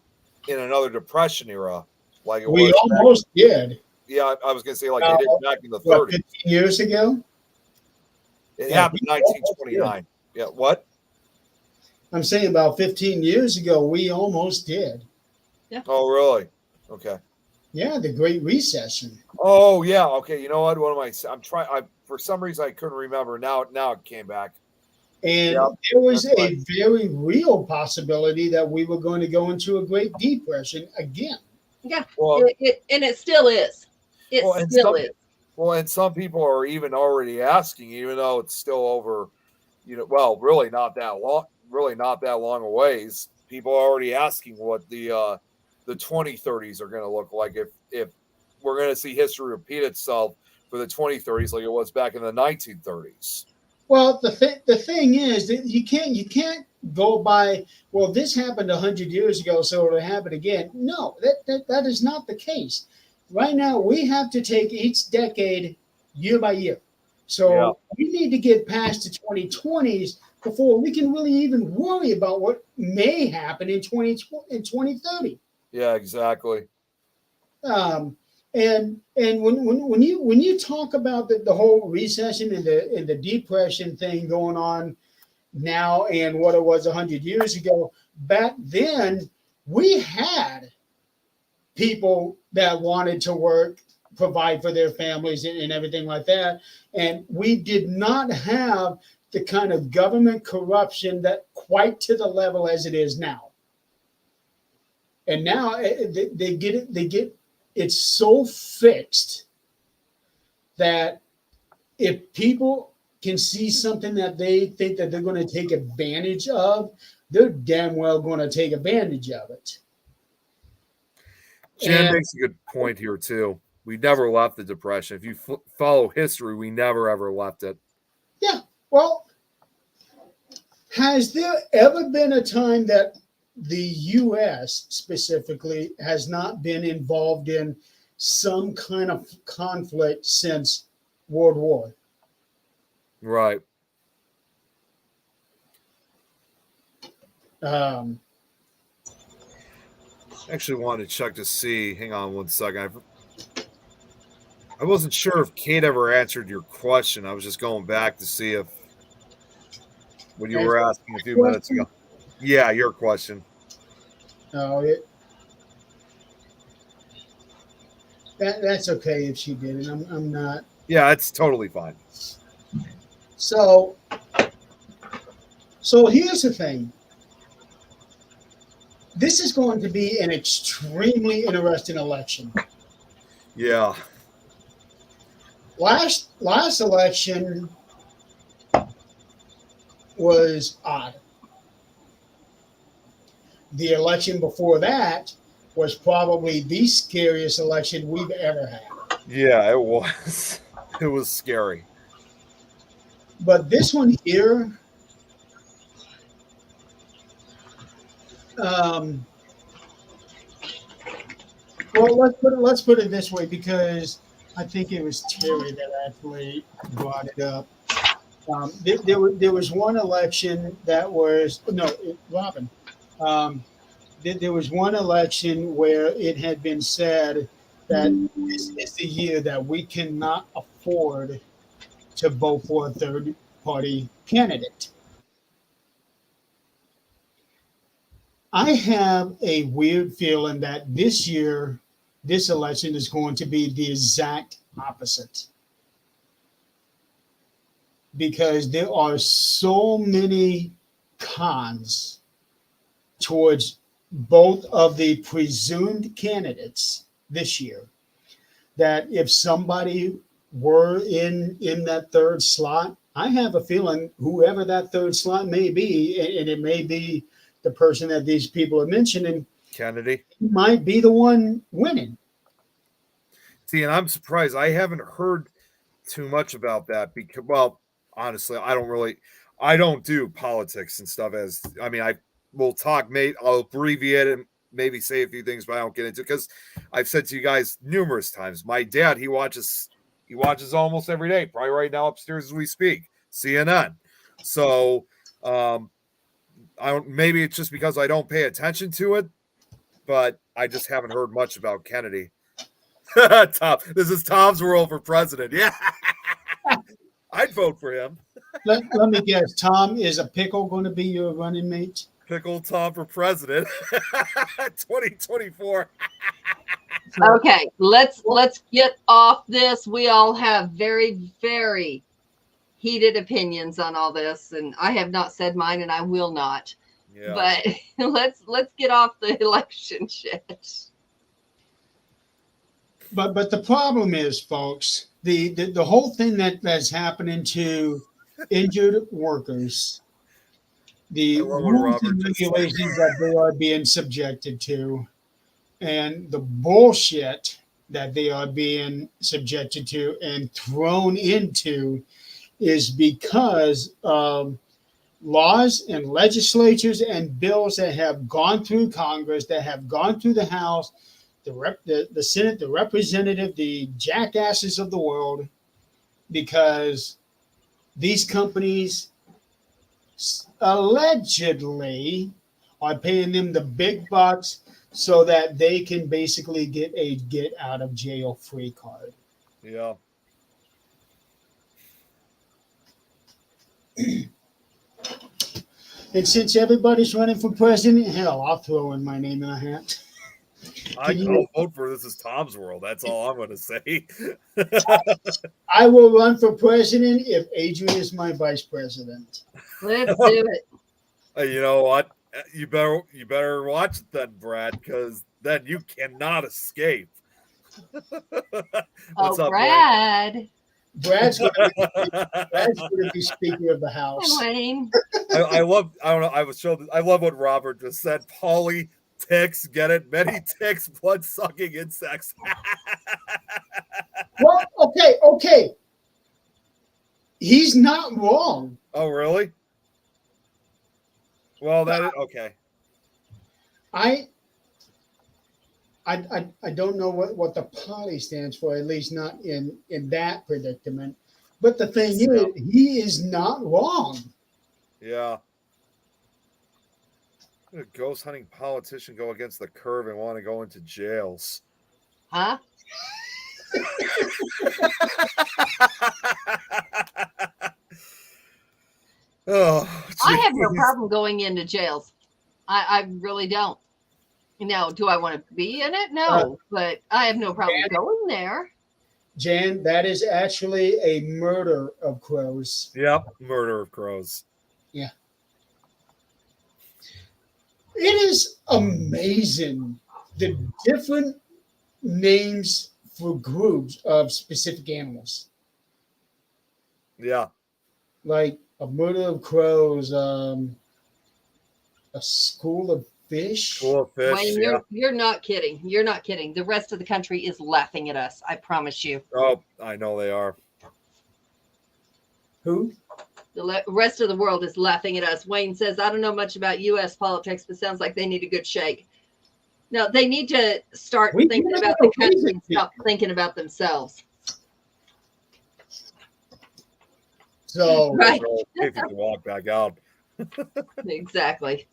in another depression era like it We was. almost did. Yeah, I was going to say like it did back in the 30s. 15 years ago? It Yeah, happened in we almost 1929. Yeah, what? I'm saying about 15 years ago, we almost did. Oh, really? Okay. Yeah, the Great Recession. Oh, yeah. Okay. You know what? What am I? I'm trying. For some reason, I couldn't remember. Now it came back. And Yep, there was that's a right. very real possibility that we were going to go into a Great Depression again. Yeah, Well, it still is. It Well, and still some- is. Well, and some people are even already asking, even though it's still over, really not that long a ways. People are already asking what the 2030s are going to look like if we're going to see history repeat itself for the 2030s like it was back in the 1930s. Well, the thing is that you can't go by, well, this happened 100 years ago, so it'll happen again. No, that is not the case. Right now, we have to take each decade year by year. So we need to get past the 2020s before we can really even worry about what may happen in 2030. Yeah, exactly. And when you talk about the whole recession and the depression thing going on now and what it was 100 years ago, back then we had people that wanted to work, provide for their families and everything like that, and we did not have the kind of government corruption that quite to the level as it is now. And now they get it's so fixed that if people can see something that they think that they're going to take advantage of, they're damn well going to take advantage of it. Jen And- makes a good point here too. We never left the Depression. If you follow history, we never ever left it. Yeah, well, has there ever been a time that the U.S. specifically has not been involved in some kind of conflict since World War? Right. Actually wanted to check to see. Hang on one second. I wasn't sure if Kate ever answered your question. I was just going back to see if what you were asking a few minutes ago. Yeah, your question. No, that's okay if she did it. I'm not. Yeah, it's totally fine. So here's the thing. This is going to be an extremely interesting election. Yeah. Last election was odd. The election before that was probably the scariest election we've ever had. Yeah, it was. It was scary. But this one here, well, let's put it this way, because I think it was Terry that actually brought it up. There was one election that was Robin. There was one election where it had been said that this is the year that we cannot afford to vote for a third party candidate. I have a weird feeling that this year, this election is going to be the exact opposite. Because there are so many cons towards both of the presumed candidates this year that if somebody were in that third slot, I have a feeling whoever that third slot may be, and it may be the person that these people are mentioning, Kennedy might be the one winning. See, and I'm surprised I haven't heard too much about that because, well, honestly, I don't do politics and stuff. I will talk, I'll abbreviate it, maybe say a few things, but I don't get into it because I've said to you guys numerous times, my dad, he watches almost every day, probably right now upstairs as we speak, CNN. So, maybe it's just because I don't pay attention to it, but I just haven't heard much about Kennedy. Tom, this is Tom's world for president. Yeah. I'd vote for him. Let me guess. Tom, is a pickle going to be your running mate? Pickle Tom for president. 2024. Okay, let's get off this. We all have very, very heated opinions on all this, and I have not said mine, and I will not. Yeah. But let's get off the election shit. But the problem is, folks, the whole thing that's happening to injured workers, the rules and regulations that they are being subjected to, and the bullshit that they are being subjected to and thrown into is because of laws and legislatures and bills that have gone through Congress, that have gone through the House, the Senate, the representative, the jackasses of the world, because these companies allegedly are paying them the big bucks so that they can basically get a get out of jail free card. Yeah. And since everybody's running for president, hell, I'll throw in my name in a hat. I'll vote for This Is Tom's World. That's all I'm going to say. I will run for president if Adrian is my vice president. Let's do it. You know what? You better watch it then, Brad, because then you cannot escape. What's up, Brad? Brad's going to be Speaker of the House. Hi, Wayne. I love what Robert just said. Polly ticks, get it? Many ticks, blood sucking insects. Well, okay. He's not wrong. Oh, really? Well, okay. I don't know what the poly stands for, at least not in that predicament. But the thing is, he is not wrong. Yeah. A ghost hunting politician go against the curve and want to go into jails. Huh? Oh, I have no problem going into jails. I really don't. Now, do I want to be in it? No, but I have no problem going there. Jan, that is actually a murder of crows. Yep, murder of crows. Yeah. It is amazing the different names for groups of specific animals. Yeah. Like a murder of crows, a school of fish. School of fish. Wayne, Yeah. you're not kidding. You're not kidding. The rest of the country is laughing at us. I promise you. Oh, I know they are. Who? The rest of the world is laughing at us. Wayne says, I don't know much about U.S. politics, but sounds like they need a good shake. No, they need to start We thinking do about have the a country reason. and stop thinking about themselves. So, Right. So if you can walk back out. Exactly.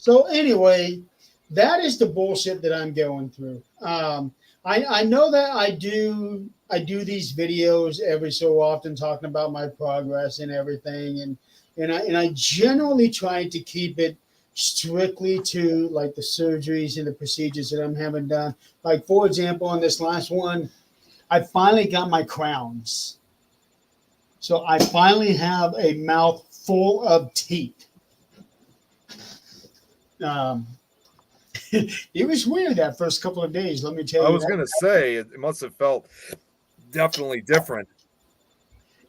so anyway, that is the bullshit that I'm going through. I know that I do these videos every so often talking about my progress and everything, and I generally try to keep it strictly to like the surgeries and the procedures that I'm having done. Like for example, on this last one, I finally got my crowns. So I finally have a mouth full of teeth. It was weird that first couple of days. Let me tell you. I was going to say, it must have felt definitely different.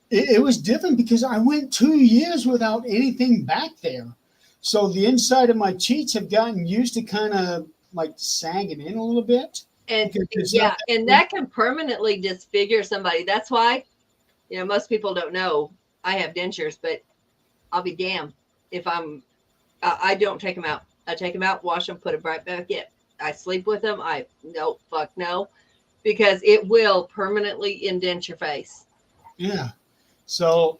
It was different because I went 2 years without anything back there. So the inside of my cheeks have gotten used to kind of like sagging in a little bit. And Because it's yeah, not and that can permanently disfigure somebody. That's why, most people don't know I have dentures, but I'll be damned if I don't take them out. I take them out, wash them, put them right back in. I sleep with them. No, because it will permanently indent your face. Yeah. So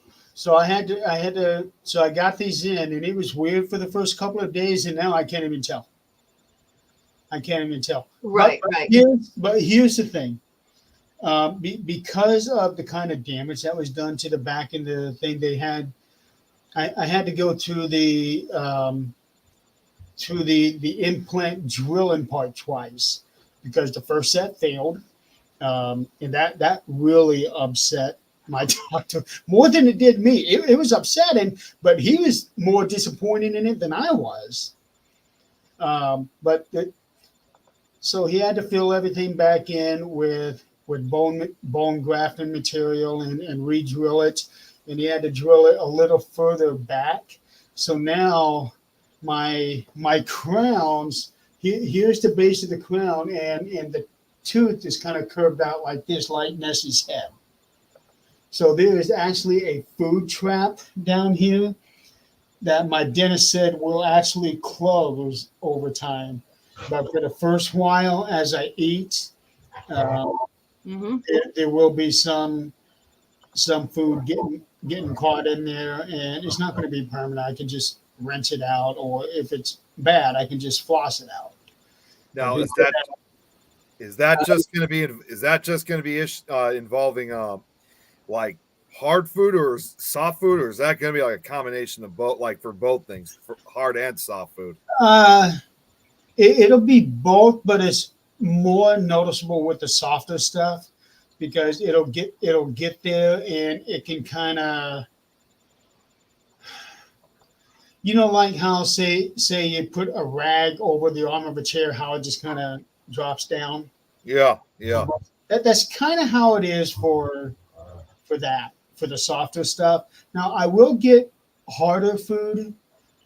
I had to, so I got these in, and it was weird for the first couple of days, and now I can't even tell. Right, But right. Here's the thing. Because of the kind of damage that was done to the back and the thing they had, I had to go through the implant drilling part twice because the first set failed, and that really upset my doctor more than it did me. It was upsetting, but he was more disappointed in it than I was. So he had to fill everything back in with bone grafting material and re-drill it, and he had to drill it a little further back. So now my crowns, here's the base of the crown, and the tooth is kind of curved out like this, like Nessie's head. So there is actually a food trap down here that my dentist said will actually close over time. But for the first while, as I eat, there will be some food getting caught in there, and it's not going to be permanent. I can just rinse it out, or if it's bad, I can just floss it out. Now, is that just going to be involving like hard food or soft food, or is that going to be like a combination of both, like for both things, for hard and soft food? It'll be both, but it's more noticeable with the softer stuff because it'll get there, and it can kind of, like how say you put a rag over the arm of a chair, how it just kind of drops down. Yeah. That's kind of how it is for the softer stuff. Now I will get harder food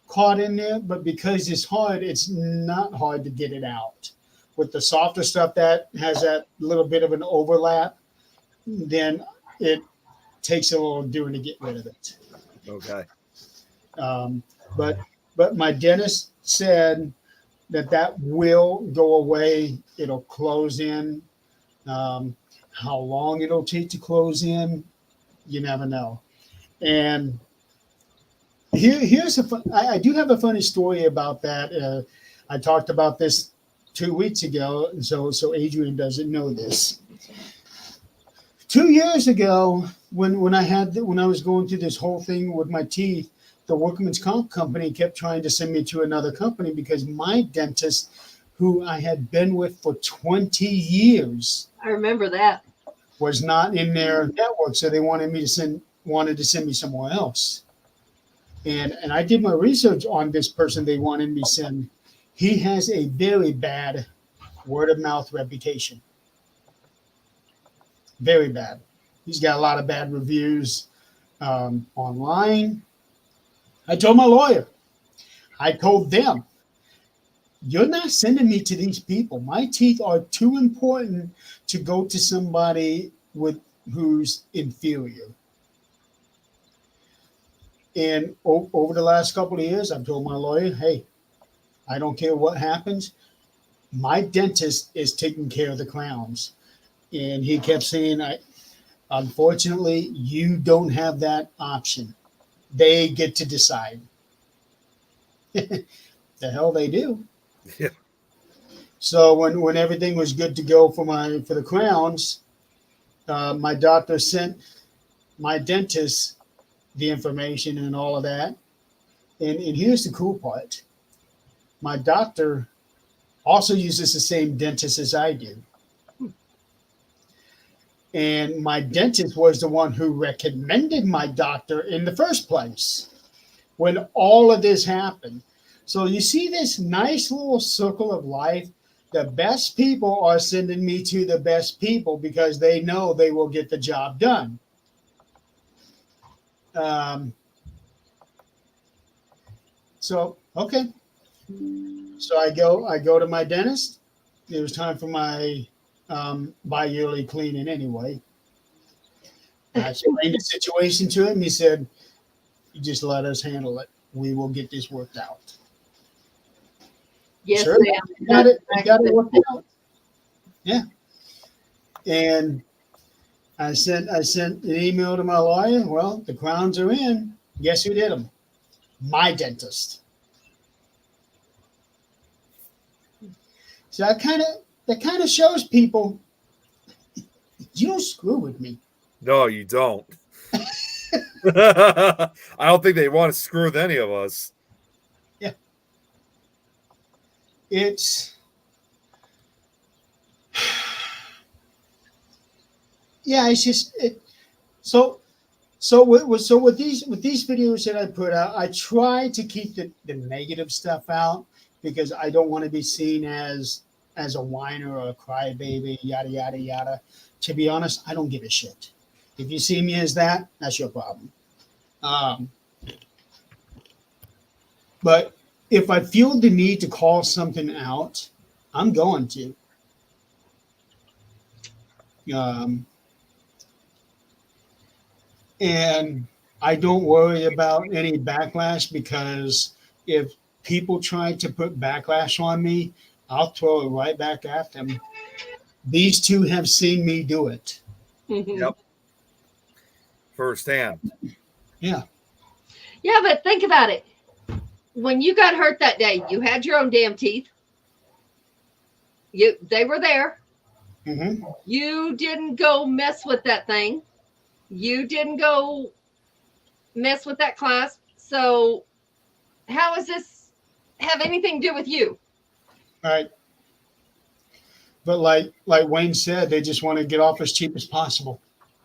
caught in there, but because it's hard, it's not hard to get it out. With the softer stuff that has that little bit of an overlap, then it takes a little doing to get rid of it. Okay. But my dentist said that will go away. It'll close in. How long it'll take to close in, you never know. And here's I do have a funny story about that. I talked about this 2 weeks ago, so Adrian doesn't know this. 2 years ago, when I was going through this whole thing with my teeth, the workman's comp company kept trying to send me to another company because my dentist, who I had been with for 20 years, I remember that. was not in their network, so they wanted to send me somewhere else. And I did my research on this person they wanted me to send. He has a very bad word of mouth reputation. Very bad. He's got a lot of bad reviews online. I told my lawyer. I told them, you're not sending me to these people. My teeth are too important to go to somebody who's inferior. And over the last couple of years, I've told my lawyer, hey, I don't care what happens. My dentist is taking care of the crowns. And he kept saying, unfortunately, you don't have that option. They get to decide. The hell they do. Yeah. So when everything was good to go for the crowns, my doctor sent my dentist the information and all of that. And here's the cool part. My doctor also uses the same dentist as I do. And my dentist was the one who recommended my doctor in the first place when all of this happened. So you see this nice little circle of life. The best people are sending me to the best people because they know they will get the job done. So, okay. So I go to my dentist. It was time for my bi-yearly cleaning anyway. I explained the situation to him. He said, you just let us handle it. We will get this worked out. Yes, Sure. ma'am. We got it worked out. Yeah. And I sent an email to my lawyer. Well, the crowns are in. Guess who did them? My dentist. So that kind of shows people you don't screw with me. No, you don't. I don't think they want to screw with any of us. Yeah. It's just so with these videos that I put out, I try to keep the negative stuff out because I don't want to be seen as a whiner or a crybaby, yada yada yada. To be honest, I don't give a shit. If you see me as that, that's your problem. But if I feel the need to call something out, I'm going to. And I don't worry about any backlash because if people try to put backlash on me, I'll throw it right back at them. These two have seen me do it. Yep. Firsthand. Yeah. Yeah, but think about it. When you got hurt that day, you had your own damn teeth. They were there. Mm-hmm. You didn't go mess with that thing. You didn't go mess with that clasp. So how does this have anything to do with you? Right. But like Wayne said, they just want to get off as cheap as possible.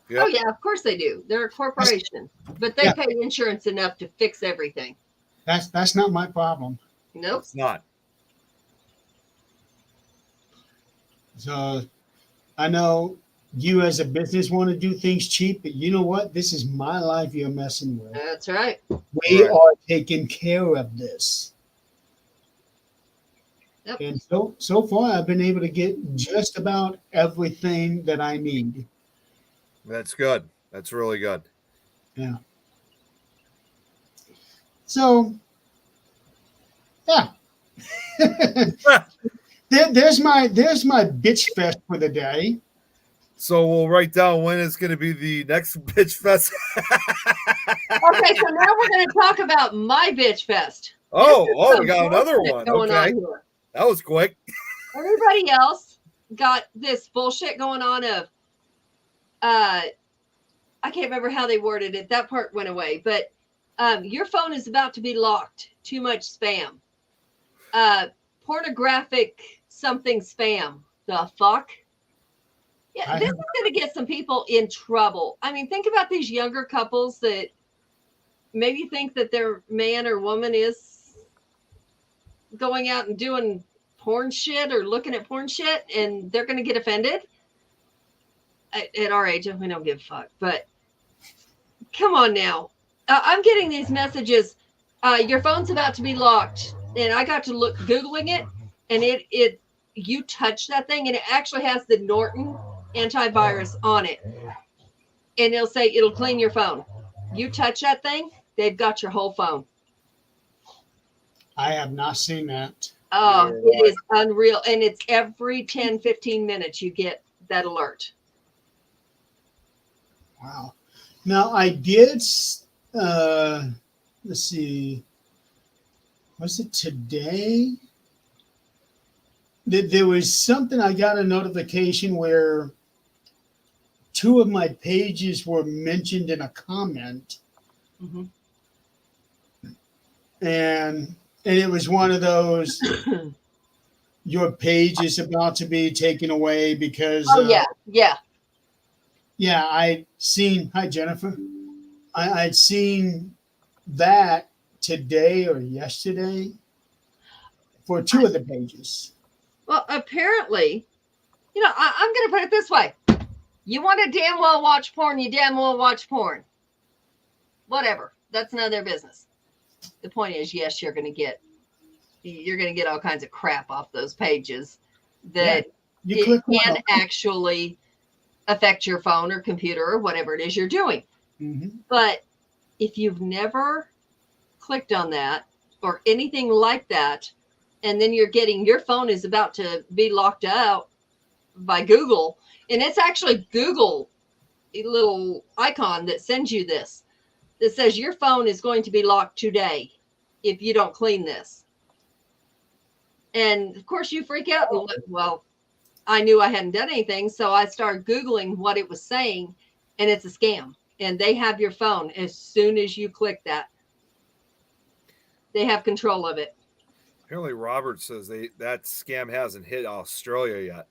Yep. Oh, yeah, of course they do. They're a corporation, but they pay insurance enough to fix everything. That's not my problem. Nope. It's not. So I know you as a business want to do things cheap, but you know what? This is my life you're messing with. That's right. We are taking care of this. Yep. And so far, I've been able to get just about everything that I need. That's good. That's really good. Yeah. So, yeah. There's my bitch fest for the day. So we'll write down when it's going to be the next bitch fest. Okay, so now we're going to talk about my bitch fest. We got another one. Going Okay. on here. That was quick. Everybody else got this bullshit going on of I can't remember how they worded it. That part went away. But your phone is about to be locked. Too much spam. Pornographic something spam. The fuck? Yeah, I this have- is going to get some people in trouble. I mean, think about these younger couples that maybe think that their man or woman is going out and doing porn shit or looking at porn shit, and they're going to get offended. At our age, we don't give a fuck. But come on now. I'm getting these messages. Your phone's about to be locked. And I got to look Googling it, and it you touch that thing, and it actually has the Norton antivirus on it. And it'll say it'll clean your phone. You touch that thing, they've got your whole phone. I have not seen that. Oh, You're it right. is unreal. And it's every 10, 15 minutes you get that alert. Wow. Now I did. Let's see. Was it today? There was something. I got a notification where two of my pages were mentioned in a comment, Mm-hmm. and it was one of those. Your page is about to be taken away because. Oh, yeah. Yeah, I'd seen. Hi, Jennifer. I'd seen that today or yesterday for two of the pages. Well, apparently, I'm going to put it this way. You want to damn well watch porn, you damn well watch porn. Whatever. That's none of their business. The point is, yes, you're going to get all kinds of crap off those pages that You it click one can of actually affect your phone or computer or whatever it is you're doing. them. But if you've never clicked on that or anything like that, and then you're getting your phone is about to be locked out by Google, and it's actually Google, a little icon that sends you this that says your phone is going to be locked today if you don't clean this. And of course you freak out and look, well, I knew I hadn't done anything, so I started Googling what it was saying, and it's a scam. And they have your phone as soon as you click that. They have control of it. Apparently, Robert says that scam hasn't hit Australia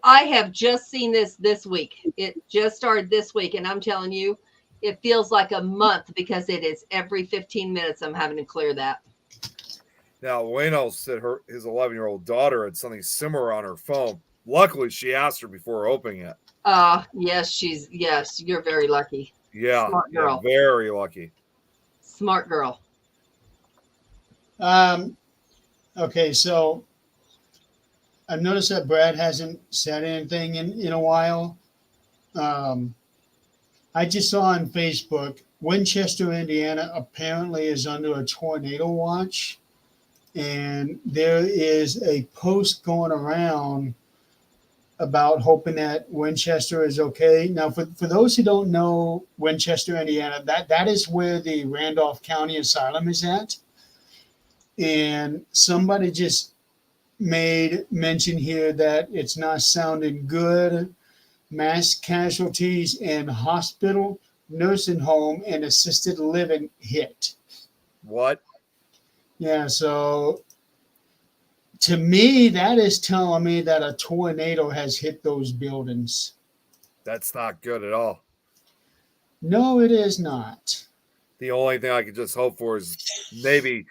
I yet. have just seen this week. It just started this week, and I'm telling you, it feels like a month because it is every 15 minutes I'm having to clear that. Now, Wayno said his 11-year-old daughter had something similar on her phone. Luckily, she asked her before opening it. Yes, you're very lucky. Yeah, Smart girl. Yeah, very lucky. Smart girl. Okay, so I've noticed that Brad hasn't said anything in a while. I just saw on Facebook, Winchester, Indiana apparently is under a tornado watch. And there is a post going around about hoping that Winchester is okay. Now, for those who don't know Winchester, Indiana, that is where the Randolph County Asylum is at. And somebody just made mention here that it's not sounding good. Mass casualties in hospital, nursing home, and assisted living hit. What? Yeah, so to me, that is telling me that a tornado has hit those buildings. That's not good at all. No, it is not. The only thing I could just hope for is maybe,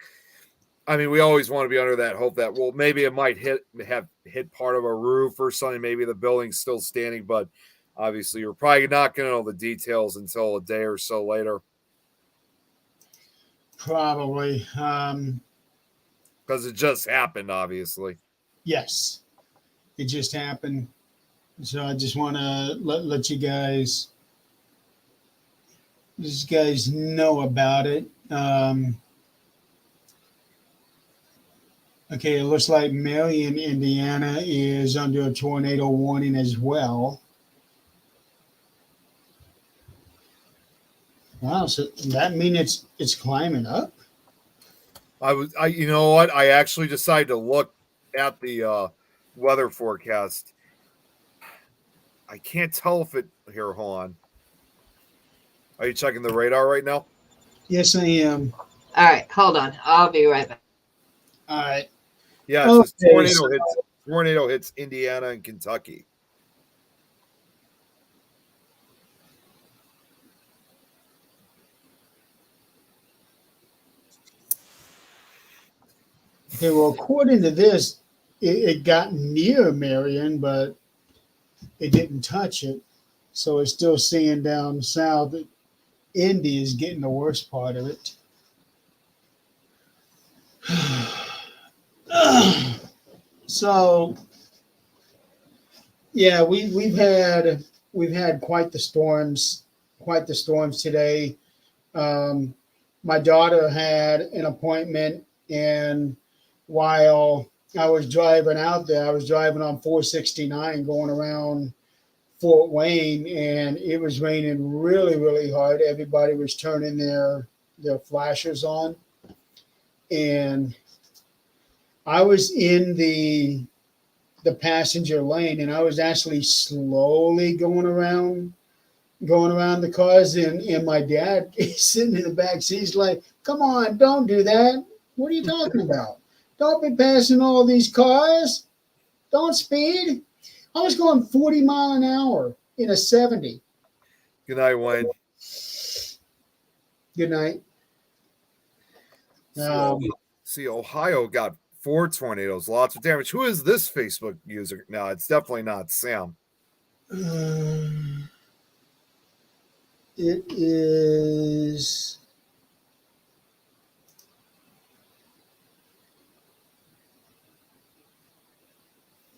I mean, we always want to be under that hope that, well, maybe it might have hit part of a roof or something. Maybe the building's still standing, but obviously you're probably not going to know the details until a day or so later. Probably. Because it just happened, obviously. Yes, it just happened. So I just want to let you guys know about it. Okay, it looks like Marion, Indiana is under a tornado warning as well. Wow, so that means it's climbing up? You know what? I actually decided to look at the weather forecast. I can't tell if here, hold on. Are you checking the radar right now? Yes, I am. All right, hold on. I'll be right back. All right. Yeah, it says Okay, tornado so- hits tornado hits Indiana and Kentucky. Okay, well, according to this, it got near Marion, but it didn't touch it. So it's still seeing down south. Indy is getting the worst part of it. So yeah, we've had quite the storms today. My daughter had an appointment, and while I was driving out there, I was driving on 469 going around Fort Wayne, and it was raining really, really hard. Everybody was turning their flashers on, and I was in the passenger lane, and I was actually slowly going around the cars, and my dad is sitting in the back seat. He's like, "Come on, don't do that. What are you talking about? Don't be passing all these cars. Don't speed." I was going 40 mile an hour in a 70. Good night, Wayne. Good night. See, Ohio got 4 tornadoes, lots of damage. Who is this Facebook user? No, it's definitely not Sam. It is.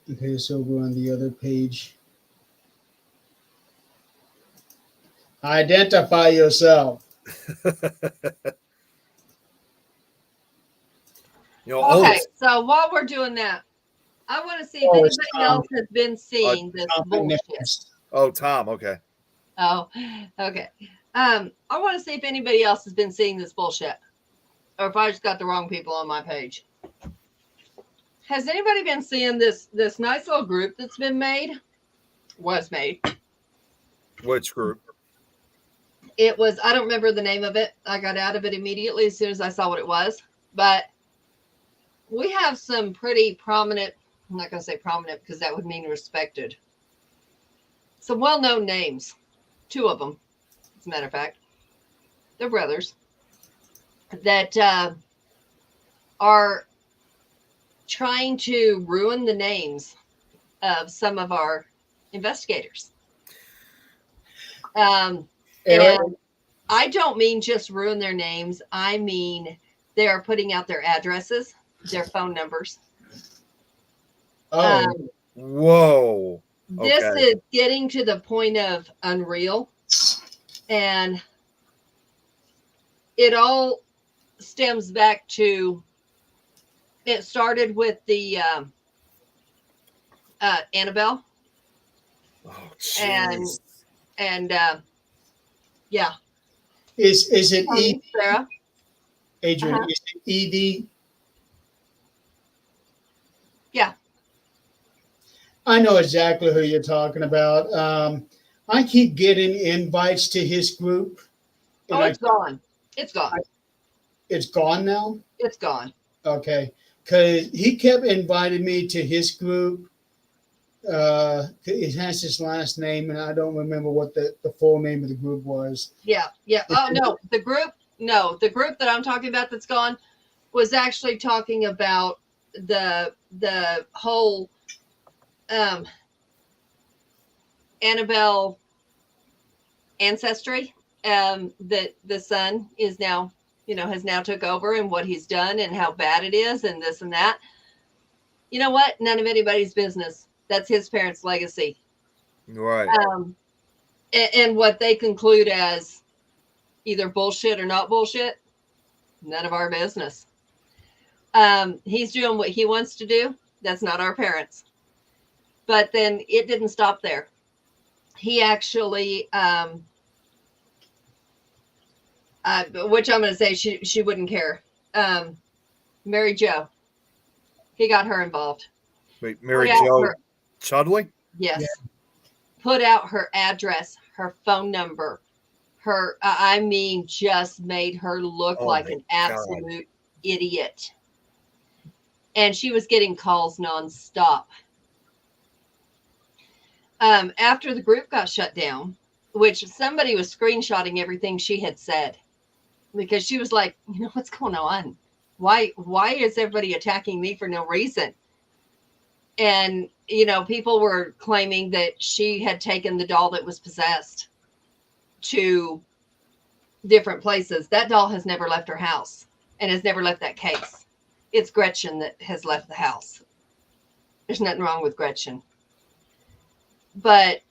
Okay, it's over on the other page. Identify yourself. Okay, so while we're doing that, I want to see if anybody else has been seeing this bullshit. Oh, Tom. Okay. Oh, okay. I want to see if anybody else has been seeing this bullshit, or if I just got the wrong people on my page. Has anybody been seeing this nice little group that's been made? Was made. Which group? It was, I don't remember the name of it. I got out of it immediately as soon as I saw what it was. But we have some pretty prominent, I'm not going to say prominent because that would mean respected. Some well-known names. 2 of them, as a matter of fact. They're brothers. That are trying to ruin the names of some of our investigators. And I don't mean just ruin their names. I mean, they are putting out their addresses, their phone numbers. Whoa. This is getting to the point of unreal. And it all stems back to, it started with the Annabelle. Oh, geez. And yeah. Is it Edie? Sarah? Adrian, is it Edie? Yeah. I know exactly who you're talking about. I keep getting invites to his group. Oh, it's gone. It's gone. It's gone now? It's gone. Okay. Because he kept inviting me to his group. It has his last name, and I don't remember what the full name of the group was. Yeah. Oh, no. The group that I'm talking about that's gone was actually talking about the whole Annabelle ancestry. That the son is now, has now took over, and what he's done and how bad it is and this and that. You know what? None of anybody's business. That's his parents' legacy. Right. And what they conclude as either bullshit or not bullshit, none of our business. He's doing what he wants to do. That's not our parents. But then it didn't stop there. He actually, which I'm going to say she wouldn't care. Mary Jo. He got her involved. Wait, Mary Jo Chudley? Yes. Yeah. Put out her address, her phone number, just made her look like an absolute idiot. and she was getting calls nonstop. After the group got shut down, which somebody was screenshotting everything she had said, because she was like, what's going on? Why is everybody attacking me for no reason? And, people were claiming that she had taken the doll that was possessed to different places. That doll has never left her house and has never left that case. It's Gretchen that has left the house. There's nothing wrong with Gretchen. But,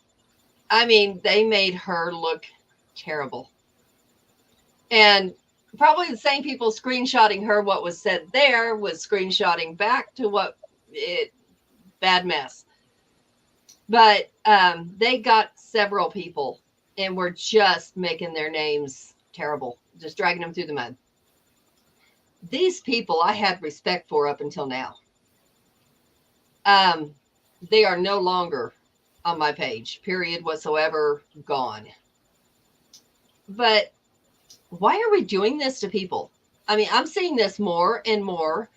they made her look terrible. And probably the same people screenshotting her what was said there was screenshotting back to bad mess. But they got several people and were just making their names terrible, just dragging them through the mud. These people I had respect for up until now. They are no longer on my page, period whatsoever, gone. But why are we doing this to people? I'm seeing this more and more.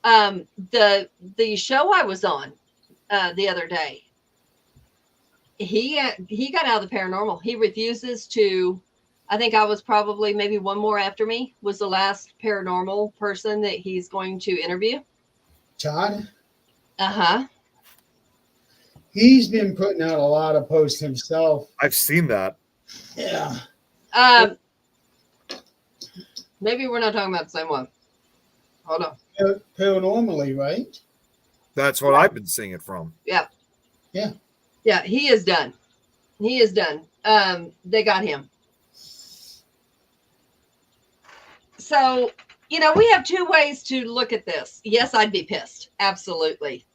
The show I was on the other day, he got out of the paranormal. He refuses to. I think I was probably maybe one more after me was the last paranormal person that he's going to interview. Todd? Uh-huh. He's been putting out a lot of posts himself. I've seen that. Yeah. Maybe we're not talking about the same one. Hold on. Paranormally, right? That's what I've been seeing it from. Yeah. Yeah. Yeah, he is done. He is done. They got him. So, we have two ways to look at this. Yes, I'd be pissed. Absolutely.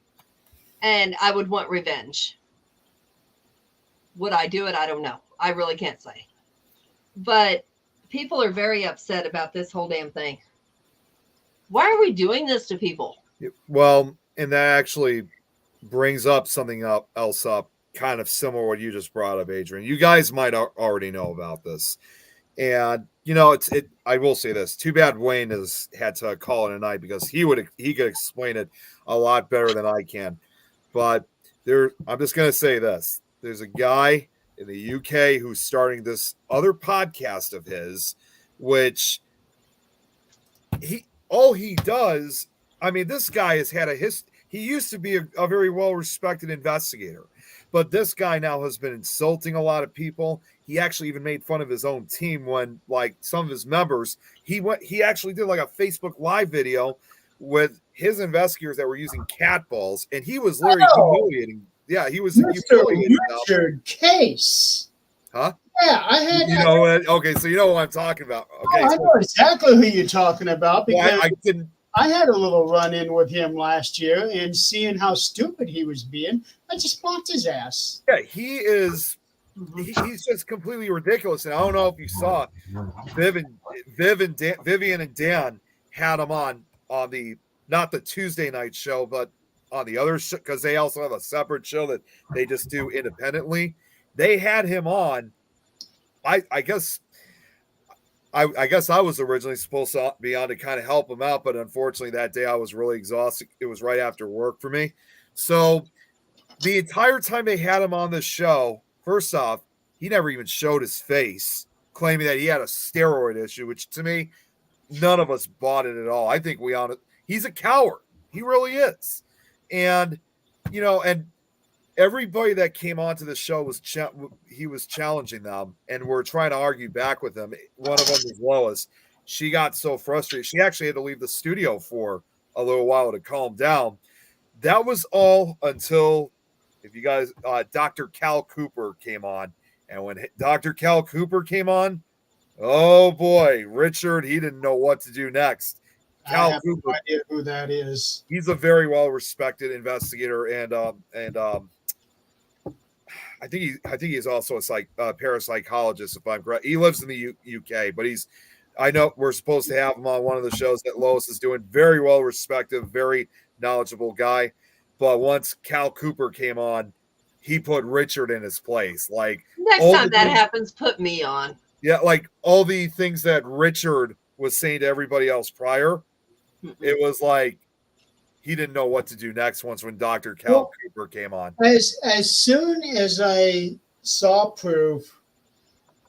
And I would want revenge. Would I do it? I don't know. I really can't say. But people are very upset about this whole damn thing. Why are we doing this to people? Well, and that actually brings up something else kind of similar to what you just brought up, Adrian. You guys might already know about this. And, I will say this. Too bad Wayne has had to call it a night because he could explain it a lot better than I can. But I'm just going to say this. There's a guy in the UK who's starting this other podcast of his, which all he does, this guy has had he used to be a very well-respected investigator, but this guy now has been insulting a lot of people. He actually even made fun of his own team when, like, some of his members, he actually did like a Facebook Live video with his investigators that were using cat balls, and he was literally humiliating. Yeah, he was humiliating Richard Case. Huh? Yeah, I had. Okay, so you know what I'm talking about. Okay, I know exactly who you're talking about because I didn't. I had a little run-in with him last year, and seeing how stupid he was being, I just blocked his ass. Yeah, he is. He's just completely ridiculous. And I don't know if you saw Vivian and Dan had him on the not the Tuesday night show, but on the other show, because they also have a separate show that they just do independently. They had him on. I guess I was originally supposed to be on to kind of help him out, but unfortunately that day I was really exhausted. It was right after work for me. So the entire time they had him on this show, first off, he never even showed his face, claiming that he had a steroid issue, which to me, none of us bought it at all. I think he's a coward. He really is. And, and everybody that came onto the show he was challenging them, and we're trying to argue back with them. One of them was Lois. She got so frustrated. She actually had to leave the studio for a little while to calm down. That was all until, if you guys, Dr. Cal Cooper came on. And when Dr. Cal Cooper came on, oh boy, Richard, he didn't know what to do next. Cal I have Cooper, no idea who that is. he's a very well-respected investigator, and I think he's also a parapsychologist, if I'm correct. He lives in the UK, but I know we're supposed to have him on one of the shows that Lois is doing. Very well-respected, very knowledgeable guy. But once Cal Cooper came on, he put Richard in his place. Like, next time that happens, put me on. Yeah, like all the things that Richard was saying to everybody else prior, it was like he didn't know what to do next when Dr. Cal Cooper came on. As soon as I saw proof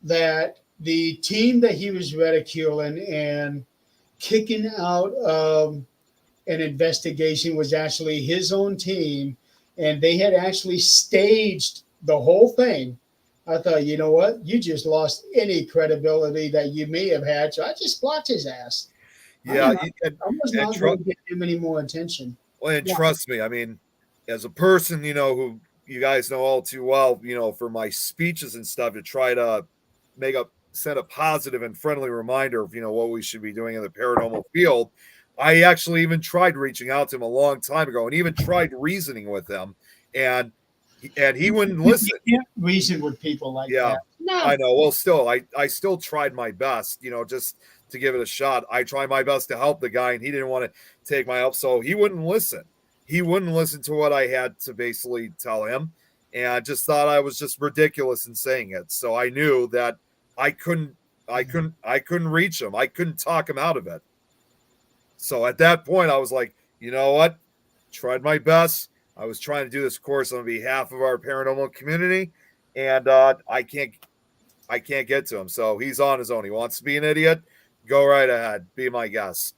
that the team that he was ridiculing and kicking out of an investigation was actually his own team, and they had actually staged the whole thing, I thought, you know what? You just lost any credibility that you may have had. So I just blocked his ass. Yeah, I was not going to give him any more attention. Well, and trust me, I mean, as a person, who you guys know all too well, for my speeches and stuff to try to send a positive and friendly reminder of, what we should be doing in the paranormal field. I actually even tried reaching out to him a long time ago and even tried reasoning with him, and he wouldn't listen. You can't reason with people like that. No. I know. Well, still, I still tried my best, just to give it a shot. I tried my best to help the guy, and he didn't want to take my help, so he wouldn't listen. He wouldn't listen to what I had to basically tell him, and I just thought I was just ridiculous in saying it. So I knew that I couldn't reach him. I couldn't talk him out of it. So at that point, I was like, you know what? Tried my best. I was trying to do this course on behalf of our paranormal community, and I can't get to him. So he's on his own. He wants to be an idiot. Go right ahead. Be my guest.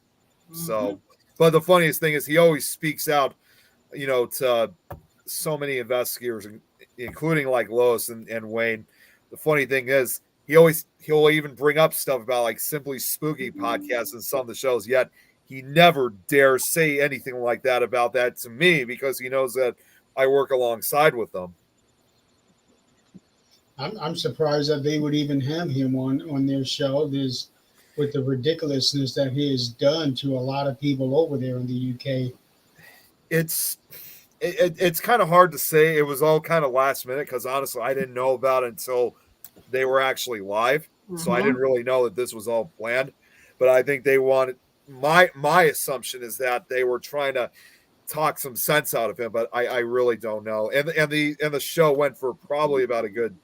So, but the funniest thing is he always speaks out, to so many investigators, including like Lois and Wayne. The funny thing is he'll even bring up stuff about like Simply Spooky podcasts and some of the shows, yet he never dares say anything like that about that to me because he knows that I work alongside with them. I'm surprised that they would even have him on their show. There's with the ridiculousness that he has done to a lot of people over there in the UK. It's kind of hard to say. It was all kind of last minute because honestly, I didn't know about it until they were actually live. So I didn't really know that this was all planned. But I think they wanted my assumption is that they were trying to talk some sense out of him, but I really don't know. And the show went for probably about a good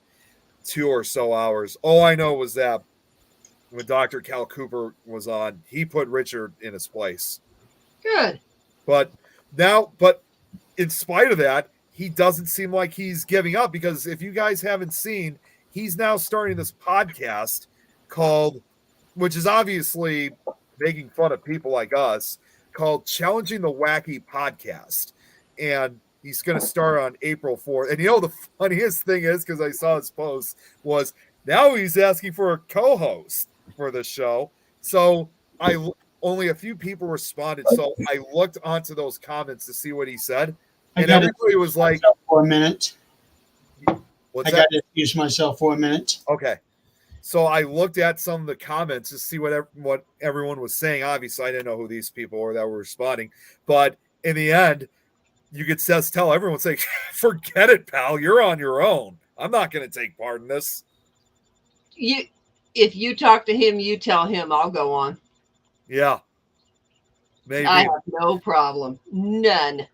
2 or so hours. All I know was that when Dr. Cal Cooper was on, he put Richard in his place. Good. But in spite of that, he doesn't seem like he's giving up because if you guys haven't seen, he's now starting this podcast called, which is obviously making fun of people like us, called Challenging the Wacky Podcast. And he's going to start on April 4th. And the funniest thing is, because I saw his post, was now he's asking for a co-host for the show. So only a few people responded. So I looked onto those comments to see what he said. And everybody was like, for a minute. What's I got to excuse myself for a minute. Okay. So I looked at some of the comments to see what everyone was saying. Obviously, I didn't know who these people were that were responding. But in the end, you could tell everyone saying, forget it, pal. You're on your own. I'm not going to take part in this. If you talk to him, you tell him I'll go on. Yeah. Maybe. I have no problem. None.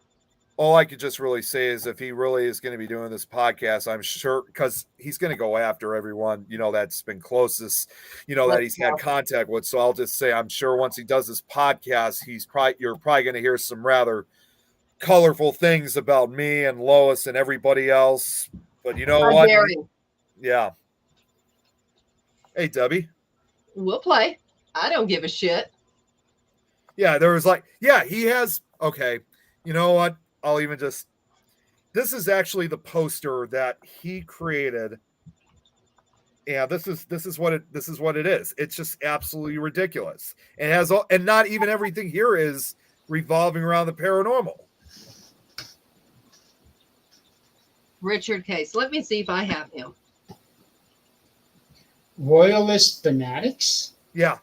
All I could just really say is if he really is going to be doing this podcast, I'm sure, because he's going to go after everyone, that's been closest, that he's had contact with. So I'll just say, I'm sure once he does this podcast, you're probably going to hear some rather colorful things about me and Lois and everybody else. But you know what? Yeah. Hey, Debbie. We'll play. I don't give a shit. Yeah, there was he has, okay, you know what? I'll even this is actually the poster that he created. Yeah, this is what it is. It's just absolutely ridiculous. It has and not even everything here is revolving around the paranormal. Richard Case. Let me see if I have him. Royalist fanatics? Yeah.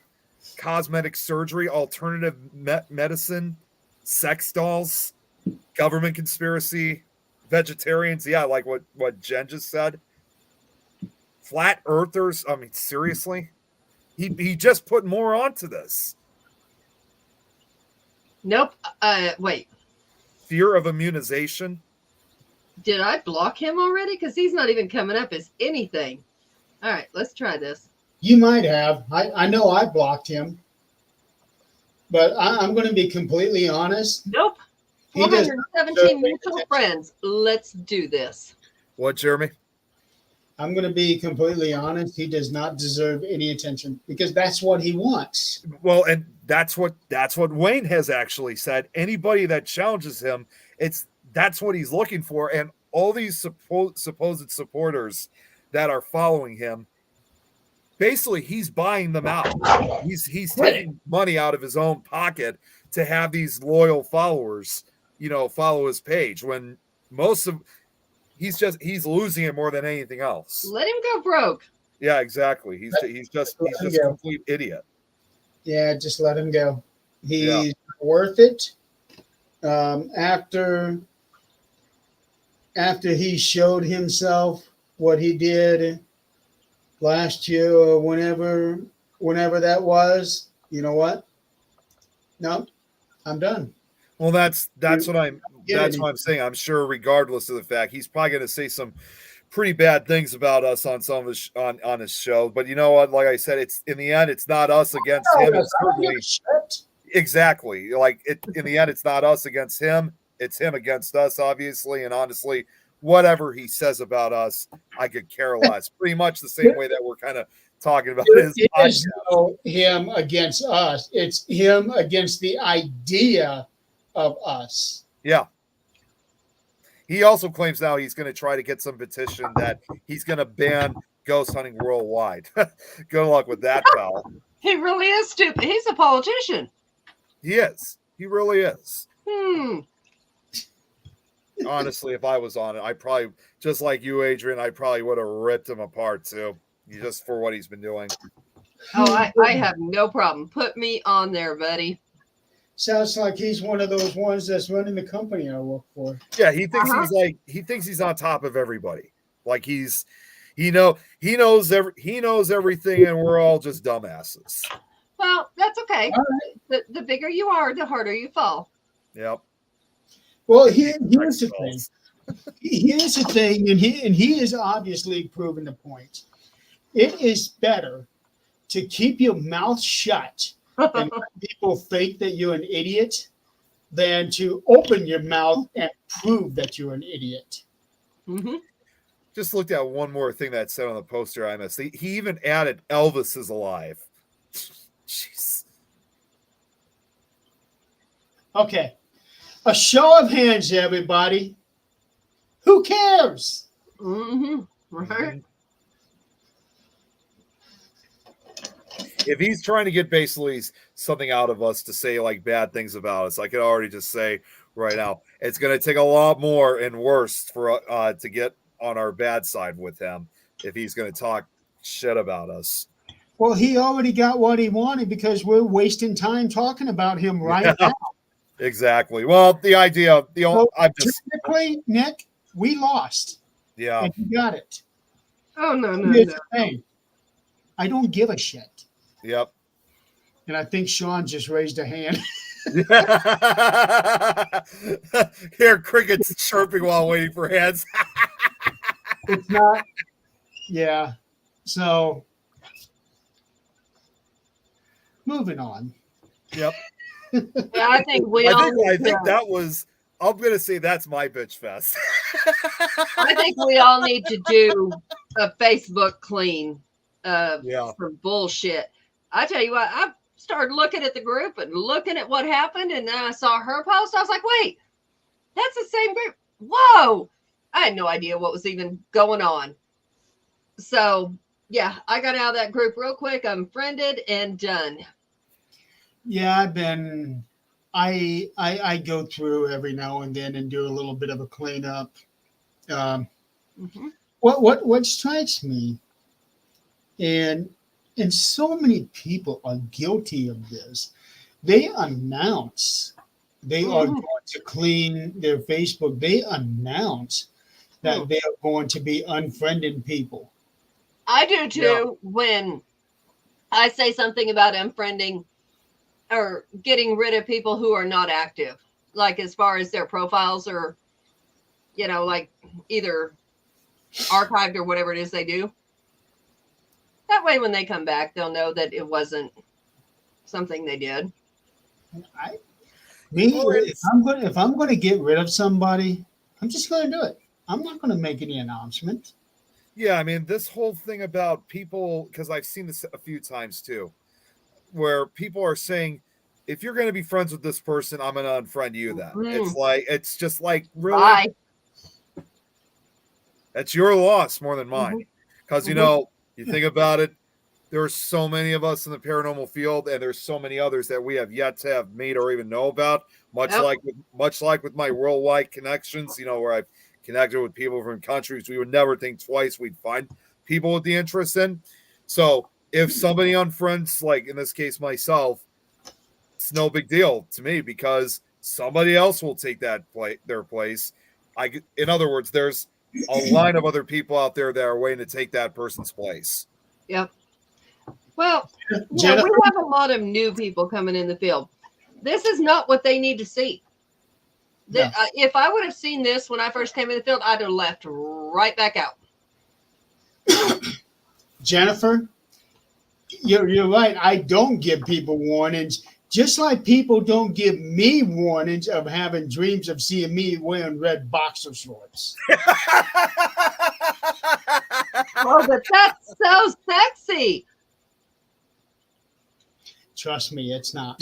Cosmetic surgery, alternative medicine, sex dolls, government conspiracy, vegetarians. Yeah, like what Jen just said. Flat earthers. I mean, seriously? He just put more onto this. Nope. Wait. Fear of immunization. Did I block him already? Because he's not even coming up as anything. All right, let's try this. You might have. I know I blocked him. But I'm going to be completely honest. Nope. He does 417 mutual friends. Let's do this. What, Jeremy? I'm going to be completely honest. He does not deserve any attention because that's what he wants. Well, and that's what Wayne has actually said. Anybody that challenges him, that's what he's looking for. And all these supposed supporters that are following him, basically he's buying them out. He's taking money out of his own pocket to have these loyal followers, follow his page when he's losing it more than anything else. Let him go broke. Yeah, exactly. He's just a complete idiot. Yeah, just let him go. He's worth it. After he showed himself what he did last year or whenever that was, you know what? No, I'm done. Well, that's what I'm saying. I'm sure, regardless of the fact, he's probably going to say some pretty bad things about us on some of his on his show. But you know what? Like I said, it's in the end, it's not us against him. It's certainly, exactly. In the end, it's not us against him. It's him against us, obviously. And honestly, whatever he says about us, I could care less. Pretty much the same way that we're kind of talking about his podcast. It's no him against us. It's him against the idea of us. Yeah. He also claims now he's going to try to get some petition that he's going to ban ghost hunting worldwide. Good luck with that, pal. He really is stupid. He's a politician. He is. He really is. Hmm. Honestly, if I was on it, I probably, just like you, Adrian, I probably would have ripped him apart too, just for what he's been doing. Oh, I have no problem. Put me on there, buddy. Sounds like he's one of those ones that's running the company I work for. Yeah, he thinks he thinks he's on top of everybody. Like he knows everything, and we're all just dumbasses. Well, that's okay. Right. The bigger you are, the harder you fall. Yep. Well, here's the thing. Here's the thing, and he is obviously proving the point. It is better to keep your mouth shut and let people think that you're an idiot than to open your mouth and prove that you're an idiot. Mm-hmm. Just looked at one more thing that said on the poster I missed. He even added Elvis is alive. Jeez. Okay. A show of hands, everybody. Who cares? Mm-hmm. Right. If he's trying to get basically something out of us to say like bad things about us, I could already just say right now, it's going to take a lot more and worse for to get on our bad side with him if he's going to talk shit about us. Well, he already got what he wanted because we're wasting time talking about him right now. Exactly. Well, the idea, technically, Nick, we lost. Yeah. And you got it. Oh, no. Here's the thing. I don't give a shit. Yep. And I think Sean just raised a hand. Hear crickets chirping while waiting for hands. It's not. Yeah. So, moving on. Yep. Yeah, I think I think that was. I'm gonna say that's my bitch fest. I think we all need to do a Facebook clean for bullshit. I tell you what, I started looking at the group and looking at what happened, and then I saw her post. I was like, wait, that's the same group. Whoa. I had no idea what was even going on. So, yeah, I got out of that group real quick. I'm friended and done. Yeah, I go through every now and then and do a little bit of a cleanup. What strikes me, and so many people are guilty of this. They announce they are going to clean their Facebook. They announce that they are going to be unfriending people. I do too. When I say something about unfriending or getting rid of people who are not active, like as far as their profiles or, like either archived or whatever it is they do. That way, when they come back, they'll know that it wasn't something they did. Me, Well, if I'm gonna get rid of somebody, I'm just gonna do it. I'm not gonna make any announcement. yeah, I mean, this whole thing about people, because I've seen this a few times too, where people are saying, if you're going to be friends with this person, I'm going to unfriend you then. It's just like, really? Bye. That's your loss more than mine. Mhm. Because, you Mhm. know, you think about it, there are so many of us in the paranormal field, and there's so many others that we have yet to have made or even know about. Much Yep. like with my worldwide connections, you know, where I've connected with people from countries we would never think twice we'd find people with the interest in. So if somebody unfriends, like in this case myself, it's no big deal to me because somebody else will take their place. In other words, there's a line of other people out there that are waiting to take that person's place. Yep. Well, yeah, Jennifer, we have a lot of new people coming in the field. This is not what they need to see. No. If I would have seen this when I first came in the field, I'd have left right back out. Jennifer, you're right. I don't give people warnings, just like people don't give me warnings of having dreams of seeing me wearing red boxer shorts. Oh, but that's so sexy. Trust me, it's not.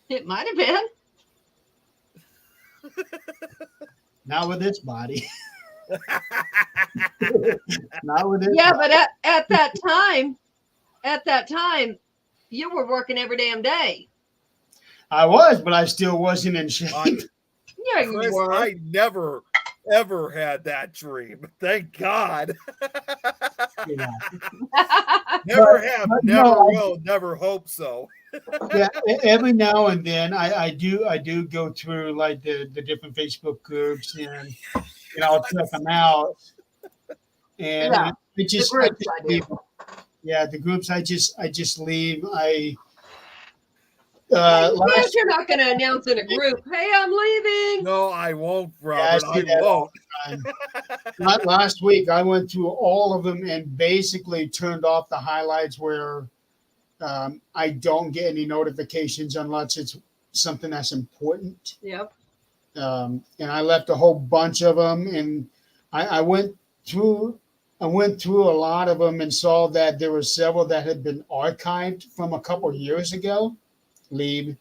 It might have been. Not with this body. Not with this. Yeah, body. but at that time, you were working every damn day. I was, but I still wasn't in shape. Yeah, you Chris, were. I never ever had that dream. Thank God. Yeah. Never have, but never no, will, never hope so. Yeah, every now and then I do go through like the different Facebook groups and I'll check them out. And Yeah, I just, the groups I do. leave. Yeah, the groups I just leave. Yes, you're not going to announce in a group, hey, I'm leaving. No, I won't, Yeah, I Robert. see I that all won't. Not last week, I went through all of them and basically turned off the highlights where I don't get any notifications unless it's something that's important. Yep. And I left a whole bunch of them, and I went through a lot of them and saw that there were several that had been archived from a couple of years ago. Leave.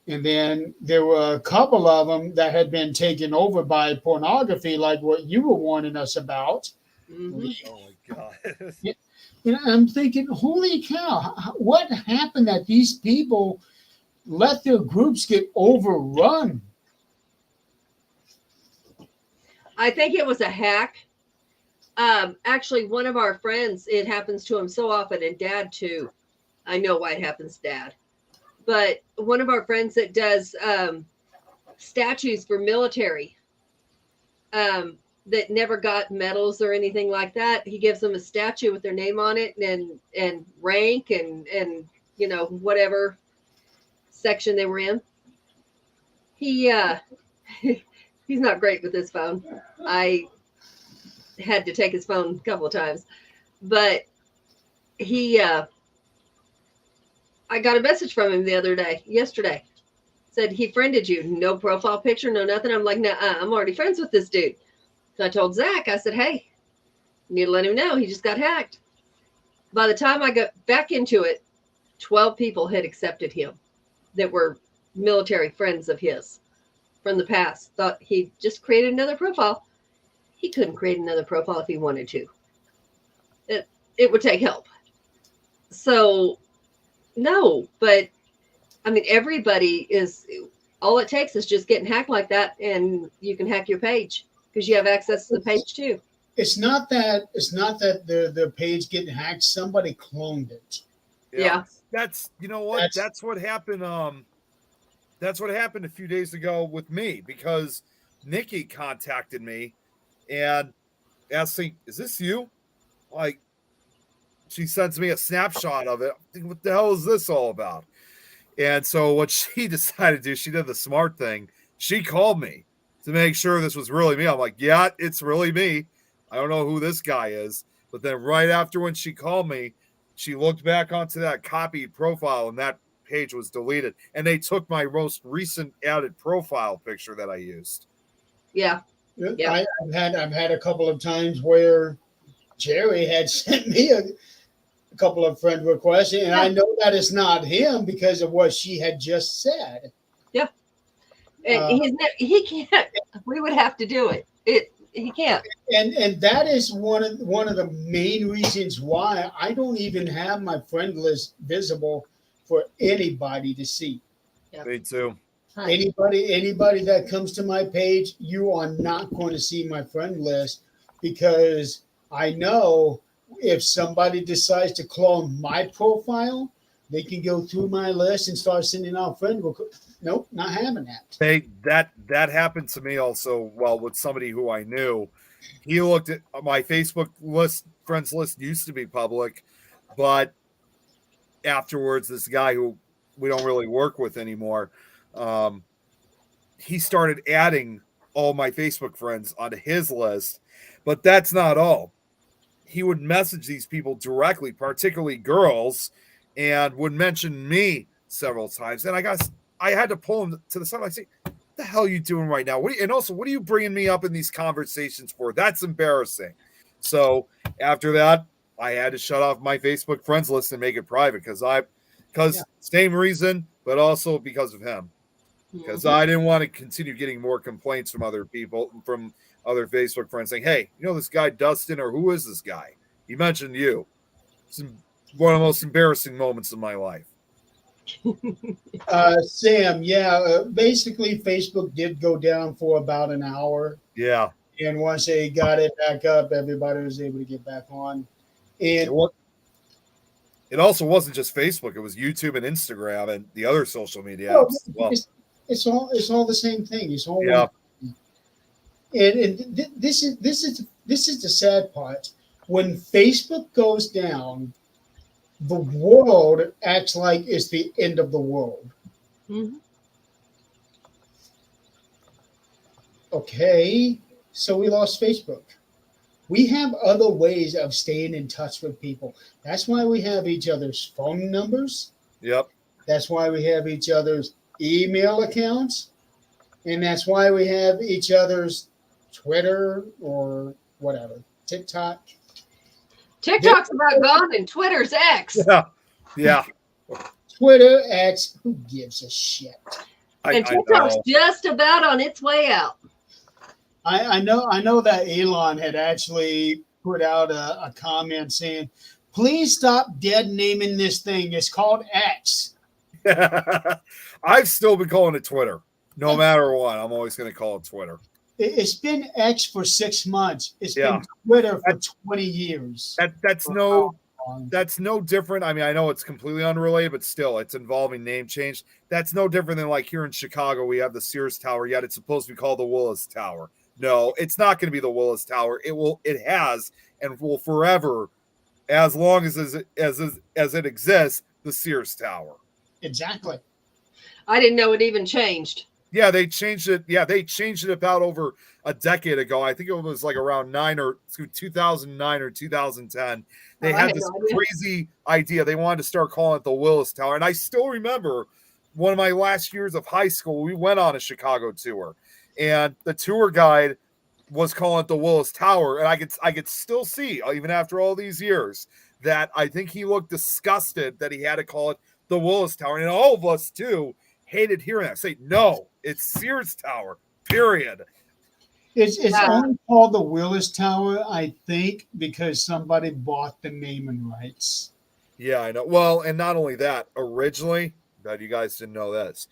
And then there were a couple of them that had been taken over by pornography, like what you were warning us about. Mhm. Oh my God. And I'm thinking, holy cow, what happened that these people let their groups get overrun? I think it was a hack. Actually, one of our friends, it happens to him so often, and Dad too. I know why it happens, Dad. But one of our friends that does statues for military that never got medals or anything like that, he gives them a statue with their name on it and rank and whatever section they were in. He he's not great with his phone. I had to take his phone a couple of times, but I got a message from him yesterday. Said he friended you, no profile picture, no nothing. I'm like, nah, I'm already friends with this dude. So I told Zach, I said, hey, you need to let him know he just got hacked. By the time I got back into it, 12 people had accepted him that were military friends of his from the past. Thought he just created another profile. He couldn't create another profile if he wanted to. It would take help. So no, but I mean, everybody is, all it takes is just getting hacked like that, and you can hack your page because you have access to the page too. It's not that the page getting hacked. Somebody cloned it. Yeah. That's, you know what? That's what happened. That's what happened a few days ago with me because Nikki contacted me and asked me, is this you? Like, she sends me a snapshot of it. I'm thinking, what the hell is this all about? And so what she decided to do, she did the smart thing. She called me to make sure this was really me. I'm like, yeah, it's really me. I don't know who this guy is. But then right after when she called me, she looked back onto that copied profile and that page was deleted. And they took my most recent added profile picture that I used. Yeah. Yeah. I've had a couple of times where Jerry had sent me a couple of friend requests, and I know that it's not him because of what she had just said. Yeah. And he can't. We would have to do it. He can't. And that is one of the main reasons why I don't even have my friend list visible for anybody to see. Me too. Anybody that comes to my page, you are not going to see my friend list, because I know if somebody decides to clone my profile, they can go through my list and start sending out friend requests. Nope, not having that. That happened to me also. Well, with somebody who I knew, he looked at my Facebook list. Friends list used to be public, but afterwards, this guy who we don't really work with anymore, he started adding all my Facebook friends onto his list. But that's not all. He would message these people directly, particularly girls, and would mention me several times. And I had to pull him to the side. I say, "What the hell are you doing right now? And also, what are you bringing me up in these conversations for? That's embarrassing." So after that, I had to shut off my Facebook friends list and make it private because same reason, but also because of him. Because I didn't want to continue getting more complaints from other people, from other Facebook friends saying, "Hey, you know this guy Dustin, or who is this guy? He mentioned you." It's one of the most embarrassing moments of my life. Sam, basically Facebook did go down for about an hour. Yeah. And once they got it back up, everybody was able to get back on. And it also wasn't just Facebook; it was YouTube and Instagram and the other social media well, apps. Well, it's all the same thing. It's all yeah. And this is the sad part. When Facebook goes down, the world acts like it's the end of the world. Mm-hmm. Okay, so we lost Facebook. We have other ways of staying in touch with people. That's why we have each other's phone numbers. Yep. That's why we have each other's email accounts. And that's why we have each other's Twitter or whatever, TikTok. TikTok's about gone and Twitter's X. Yeah. Twitter X, who gives a shit? And TikTok's just about on its way out. I know that Elon had actually put out a comment saying, "Please stop dead naming this thing. It's called X." I've still been calling it Twitter. No matter what, I'm always going to call it Twitter. It's been X for 6 months. It's been Twitter for 20 years. That's no different. I mean, I know it's completely unrelated, but still, it's involving name change. That's no different than like here in Chicago, we have the Sears Tower, yet it's supposed to be called the Willis Tower. No, it's not going to be the Willis Tower. It has and will forever, as long as it exists, the Sears Tower. Exactly. I didn't know it even changed. Yeah, they changed it. Yeah, they changed it about over a decade ago. I think it was like around 2009 or 2010. They had this crazy idea. They wanted to start calling it the Willis Tower. And I still remember one of my last years of high school, we went on a Chicago tour. And the tour guide was calling it the Willis Tower. And I could still see, even after all these years, that I think he looked disgusted that he had to call it the Willis Tower. And all of us, too, hated hearing that. Say, no, it's Sears Tower, period. It's only called the Willis Tower, I think, because somebody bought the naming rights. Yeah, I know. Well, and not only that, originally, bet you guys didn't know this,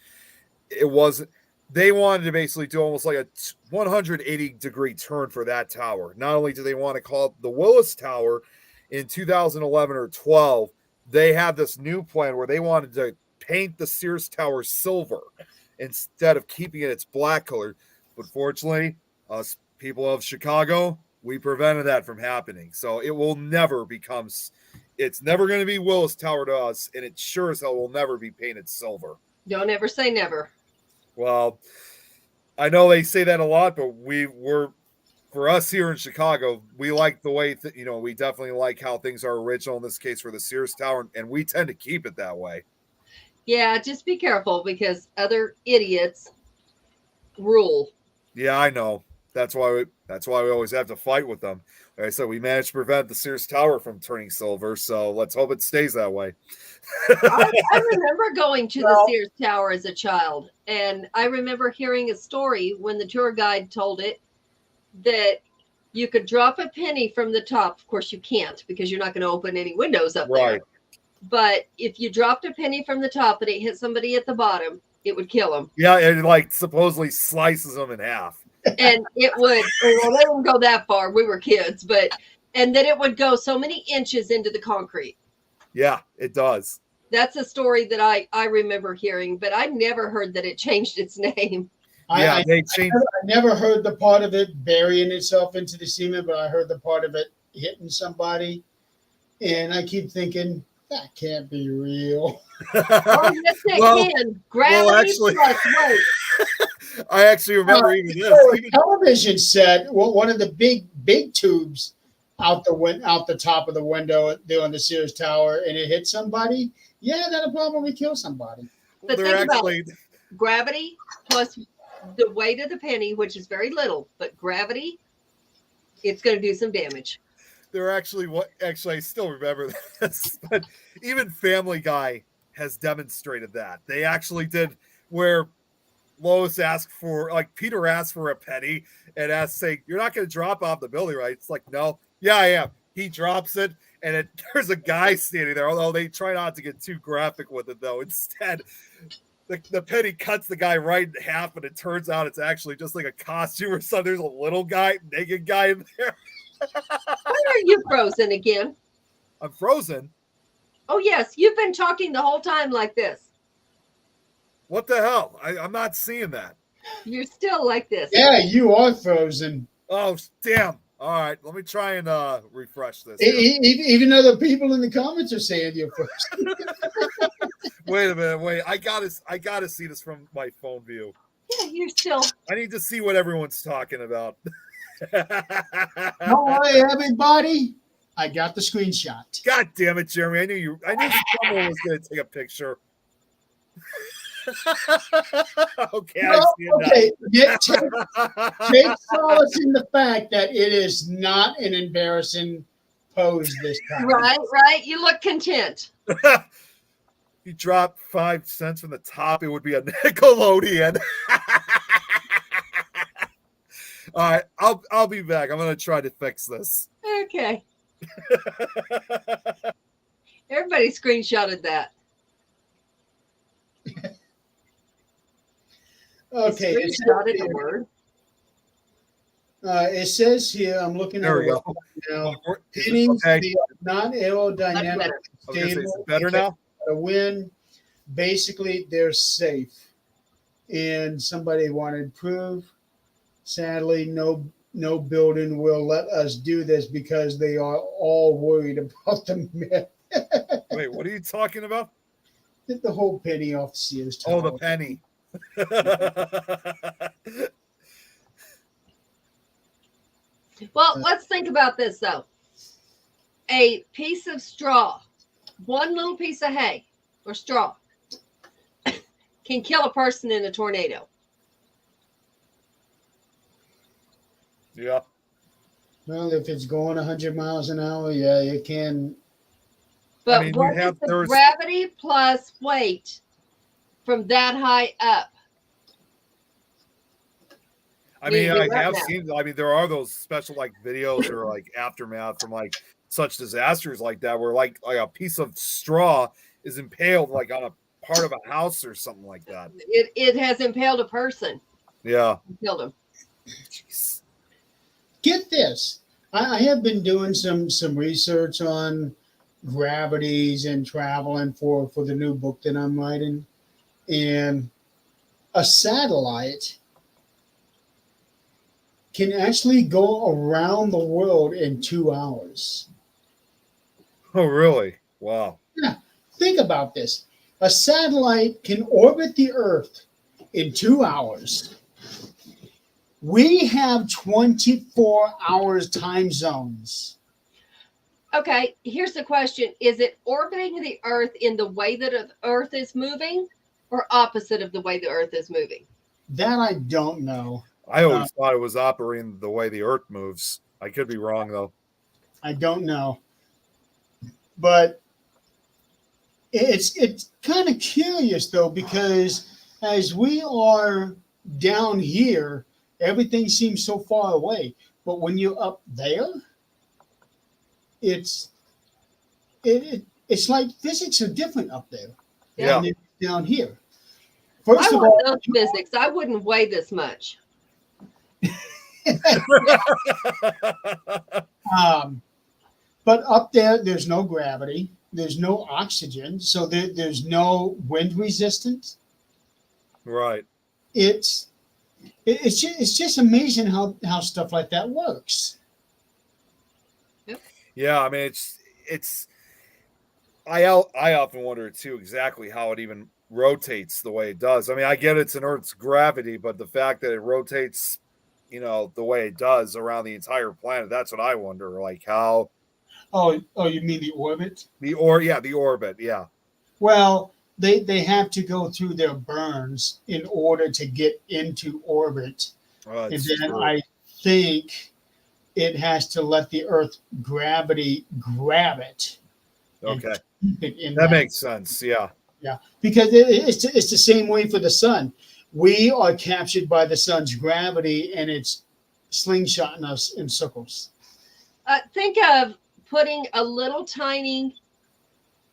it wasn't. They wanted to basically do almost like a 180-degree turn for that tower. Not only do they want to call it the Willis Tower in 2011 or 12, they had this new plan where they wanted to paint the Sears Tower silver instead of keeping it its black color. But fortunately, us people of Chicago, we prevented that from happening. So it will never become, it's never going to be Willis Tower to us, and it sure as hell will never be painted silver. Don't ever say never. Well, I know they say that a lot, but we're for us here in Chicago, we like the way we definitely like how things are original in this case for the Sears Tower, and we tend to keep it that way. Yeah, just be careful because other idiots rule. Yeah, I know. That's why we always have to fight with them. Like I said, we managed to prevent the Sears Tower from turning silver, so let's hope it stays that way. I remember going to the Sears Tower as a child, and I remember hearing a story when the tour guide told it that you could drop a penny from the top. Of course, you can't because you're not going to open any windows up there. But if you dropped a penny from the top and it hit somebody at the bottom, it would kill them. Yeah, it like supposedly slices them in half. And it would, well, they didn't go that far. We were kids, and then it would go so many inches into the concrete. Yeah, it does. That's a story that I remember hearing, but I never heard that it changed its name. Yeah, they changed. I never heard the part of it burying itself into the cement, but I heard the part of it hitting somebody. And I keep thinking, that can't be real. Oh, yes, it can. Gravity plus weight. I actually remember even this. A television set, one of the big tubes out the top of the window there on the Sears Tower, and it hit somebody. Yeah, that'll probably kill somebody. But think about it. Gravity plus the weight of the penny, which is very little, but gravity, it's going to do some damage. They're actually I still remember this, but even Family Guy has demonstrated that. They actually did where Lois asked for, like, Peter asked for a penny and asked, saying, "You're not going to drop off the building, right?" It's like, "No." "Yeah, I am." He drops it, and there's a guy standing there, although they try not to get too graphic with it, though. Instead, the penny cuts the guy right in half, and it turns out it's actually just like a costume or something. There's a little guy, naked guy in there. Why are you frozen again? I'm frozen. Oh, yes. You've been talking the whole time like this. What the hell? I'm not seeing that. You're still like this. Yeah, you are frozen. Oh, damn. All right. Let me try and refresh this. Even though the people in the comments are saying you're frozen. Wait a minute. Wait. I gotta see this from my phone view. Yeah, you're still. I need to see what everyone's talking about. Don't worry, everybody. I got the screenshot. God damn it, Jeremy. I knew someone was going to take a picture. Okay, I see it now. Take solace in the fact that it is not an embarrassing pose this time. Right. You look content. You drop 5 cents from the top, it would be a Nickelodeon. All right, I'll be back. I'm gonna try to fix this. Okay. Everybody screenshotted that. Okay. Screenshotted the word. It says here, I'm looking There at we it go. now. Okay. Pennies, non-aerodynamic, Is stable, it better now? a win. Basically, they're safe. And somebody wanted proof. Sadly, no building will let us do this because they are all worried about the myth. Wait, what are you talking about? Get the whole penny off Sears Tower. Oh, the penny. Well, let's think about this, though. A piece of straw, one little piece of hay or straw, can kill a person in a tornado. Yeah. Well, if it's going 100 miles an hour, yeah, it can. But I mean, what is the gravity plus weight from that high up? I mean, I have seen. I mean, there are those special like videos or like aftermath from like such disasters like that, where like a piece of straw is impaled like on a part of a house or something like that. It has impaled a person. Yeah. Killed him. Jeez. Get this. I have been doing some research on gravities and traveling for the new book that I'm writing. And a satellite can actually go around the world in 2 hours. Oh, really? Wow. Yeah. Think about this. A satellite can orbit the Earth in 2 hours. We have 24 hours time zones. Okay, here's the question. Is it orbiting the Earth in the way that the Earth is moving or opposite of the way the Earth is moving? That I don't know. I always thought it was operating the way the Earth moves. I could be wrong though. I don't know. But it's kind of curious though, because as we are down here, everything seems so far away. But when you're up there, it's like physics are different up there Yeah. than it is down here. I First of all, want those physics. I wouldn't weigh this much. but up there, there's no gravity, there's no oxygen, so there's no wind resistance. Right. It's just amazing how stuff like that works. Yeah, I mean it's I often wonder too exactly how it even rotates the way it does. I mean, I get it's an Earth's gravity, but the fact that it rotates, the way it does around the entire planet, that's what I wonder. Like how Oh, you mean the orbit? the orbit, yeah. Well, they have to go through their burns in order to get into orbit. Oh, And it's then true. I think it has to let the Earth gravity grab it. and Okay. keep it in That makes sense. Yeah. Yeah, because it's the same way for the sun. We are captured by the sun's gravity, and it's slingshotting us in circles. Think of putting a little tiny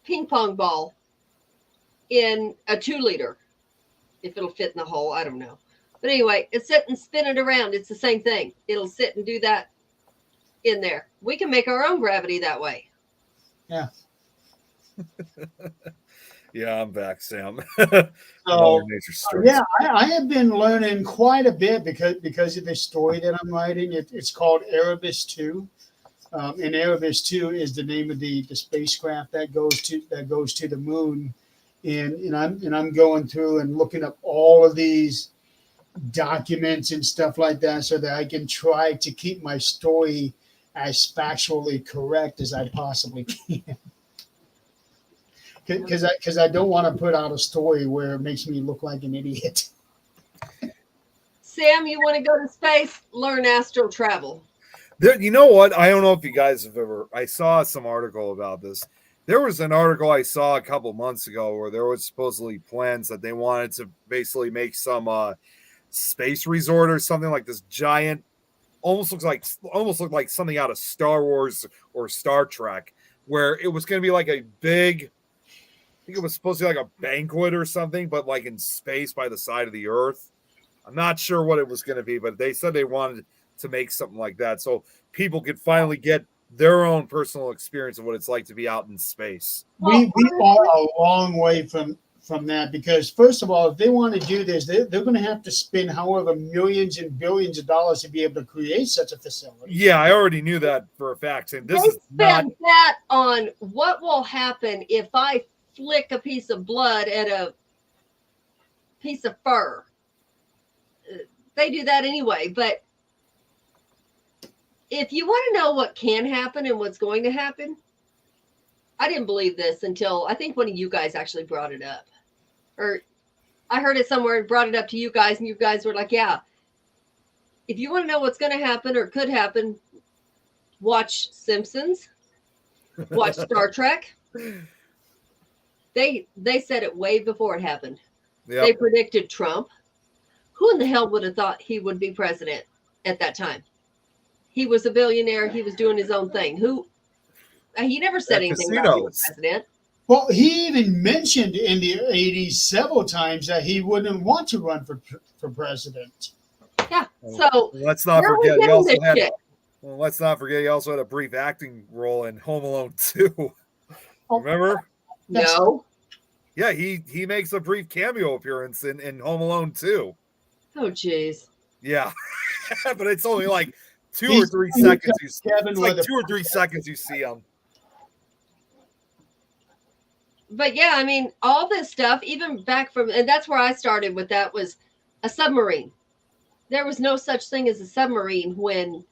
ping pong ball in a 2-liter. If it'll fit in the hole, I don't know. But anyway, it's sit and spin it around. It's the same thing. It'll sit and do that in there. We can make our own gravity that way. Yeah. Yeah, I'm back, Sam. So Mother Nature strikes. yeah, I have been learning quite a bit because of this story that I'm writing. It's called Erebus 2. And Erebus 2 is the name of the spacecraft that goes to the moon. And I'm going through and looking up all of these documents and stuff like that so that I can try to keep my story as factually correct as I possibly can. Because I don't want to put out a story where it makes me look like an idiot. Sam, you want to go to space? Learn astral travel. There, you know what? I don't know if you guys have ever. I saw some article about this. There was an article I saw a couple months ago where there was supposedly plans that they wanted to basically make some space resort or something like this giant, almost looked like something out of Star Wars or Star Trek, where it was going to be like a big. I think it was supposed to be like a banquet or something, but like in space by the side of the Earth. I'm not sure what it was going to be, but they said they wanted to make something like that so people could finally get their own personal experience of what it's like to be out in space. We are a long way from that, because first of all, if they want to do this, they're going to have to spend however millions and billions of dollars to be able to create such a facility. Yeah, I already knew that for a fact. And this They is not. spend that on what will happen if I flick a piece of blood at a piece of fur. They do that anyway, but if you want to know what can happen and what's going to happen, I didn't believe this until I think one of you guys actually brought it up. Or I heard it somewhere and brought it up to you guys, and you guys were like, yeah, if you want to know what's going to happen or could happen, watch Simpsons, watch Star Trek. They said it way before it happened. Yep. They predicted Trump. Who in the hell would have thought he would be president at that time? He was a billionaire. He was doing his own thing. He never said At anything about being casinos. president. Well, he even mentioned in the 80s several times that he wouldn't want to run for president. Yeah. So Let's not where are we forget he getting also this had. shit? Well, let's not forget he also had a brief acting role in Home Alone 2. Oh, Remember? No. Yeah, he makes a brief cameo appearance in Home Alone 2. Oh, geez. Yeah, but it's only like 2 or He's 3 trying to seconds. Kevin It's like with 2 or 3 seconds you see him. But yeah, I mean, all this stuff, even back from, and that's where I started with that, was a submarine. there was no such thing as a submarine when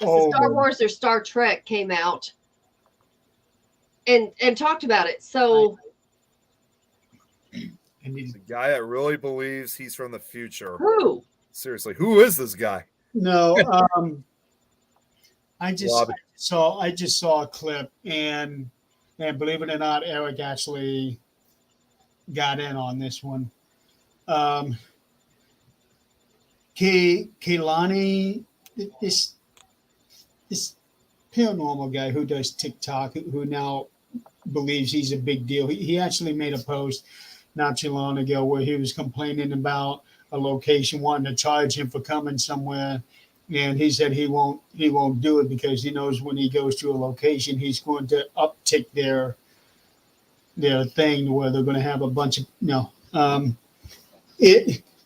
Oh, Star Wars or Star Trek came out and talked about it. So and The guy that really believes he's from the future. who? Seriously, who is this guy? no, I Love just saw a clip, and believe it or not, Eric actually got in on this one. Kehlani, this paranormal guy who does TikTok, who now believes he's a big deal. He actually made a post not too long ago where he was complaining about a location wanting to charge him for coming somewhere, and he said he won't do it because he knows when he goes to a location he's going to uptick their thing where they're going to have a bunch of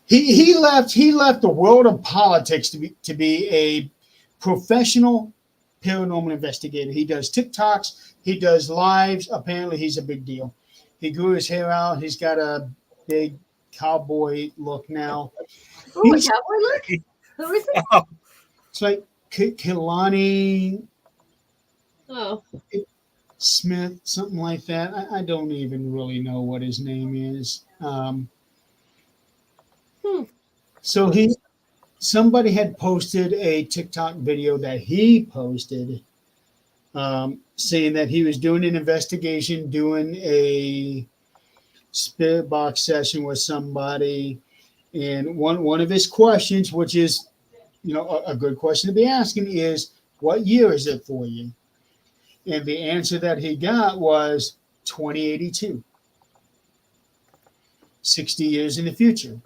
he left the world of politics to be a professional paranormal investigator. He does TikToks, he does lives. Apparently he's a big deal. He grew his hair out. He's got a big cowboy look now. Ooh, a cowboy look? Who is it? It's like Kehlani Oh, Smith, something like that. I don't even really know what his name is. So somebody had posted a TikTok video that he posted, saying that he was doing an investigation, doing a spirit box session with somebody, and one of his questions, which is, a good question to be asking, is, what year is it for you? And the answer that he got was 2082, 60 years in the future.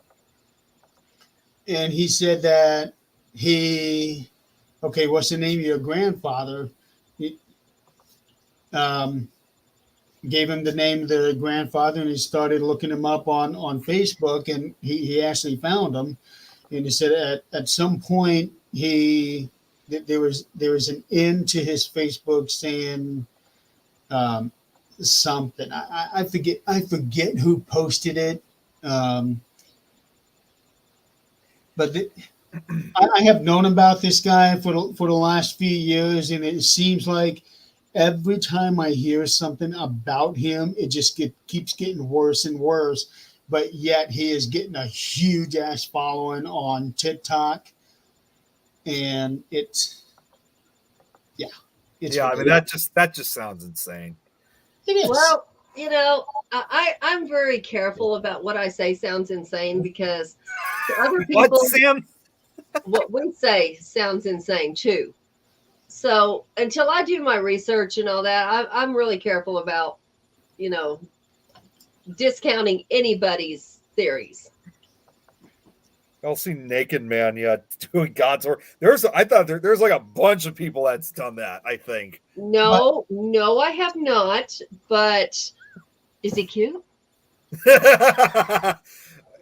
And he said that what's the name of your grandfather? He, gave him the name of the grandfather, and he started looking him up on Facebook, and he actually found him. And he said at some point there was an end to his Facebook saying something. I forget who posted it. But I have known about this guy for the last few years, and it seems like every time I hear something about him, it just keeps getting worse and worse. But yet he is getting a huge ass following on TikTok, and it's I mean, that just sounds insane. It is. well, I'm very careful about what I say sounds insane because to other people, What, Sam? what we say sounds insane too. So until I do my research and all that, I'm really careful about, discounting anybody's theories. I'll see Naked Man, doing God's work. I thought there's like a bunch of people that's done that, I think. No, I have not. But is he cute?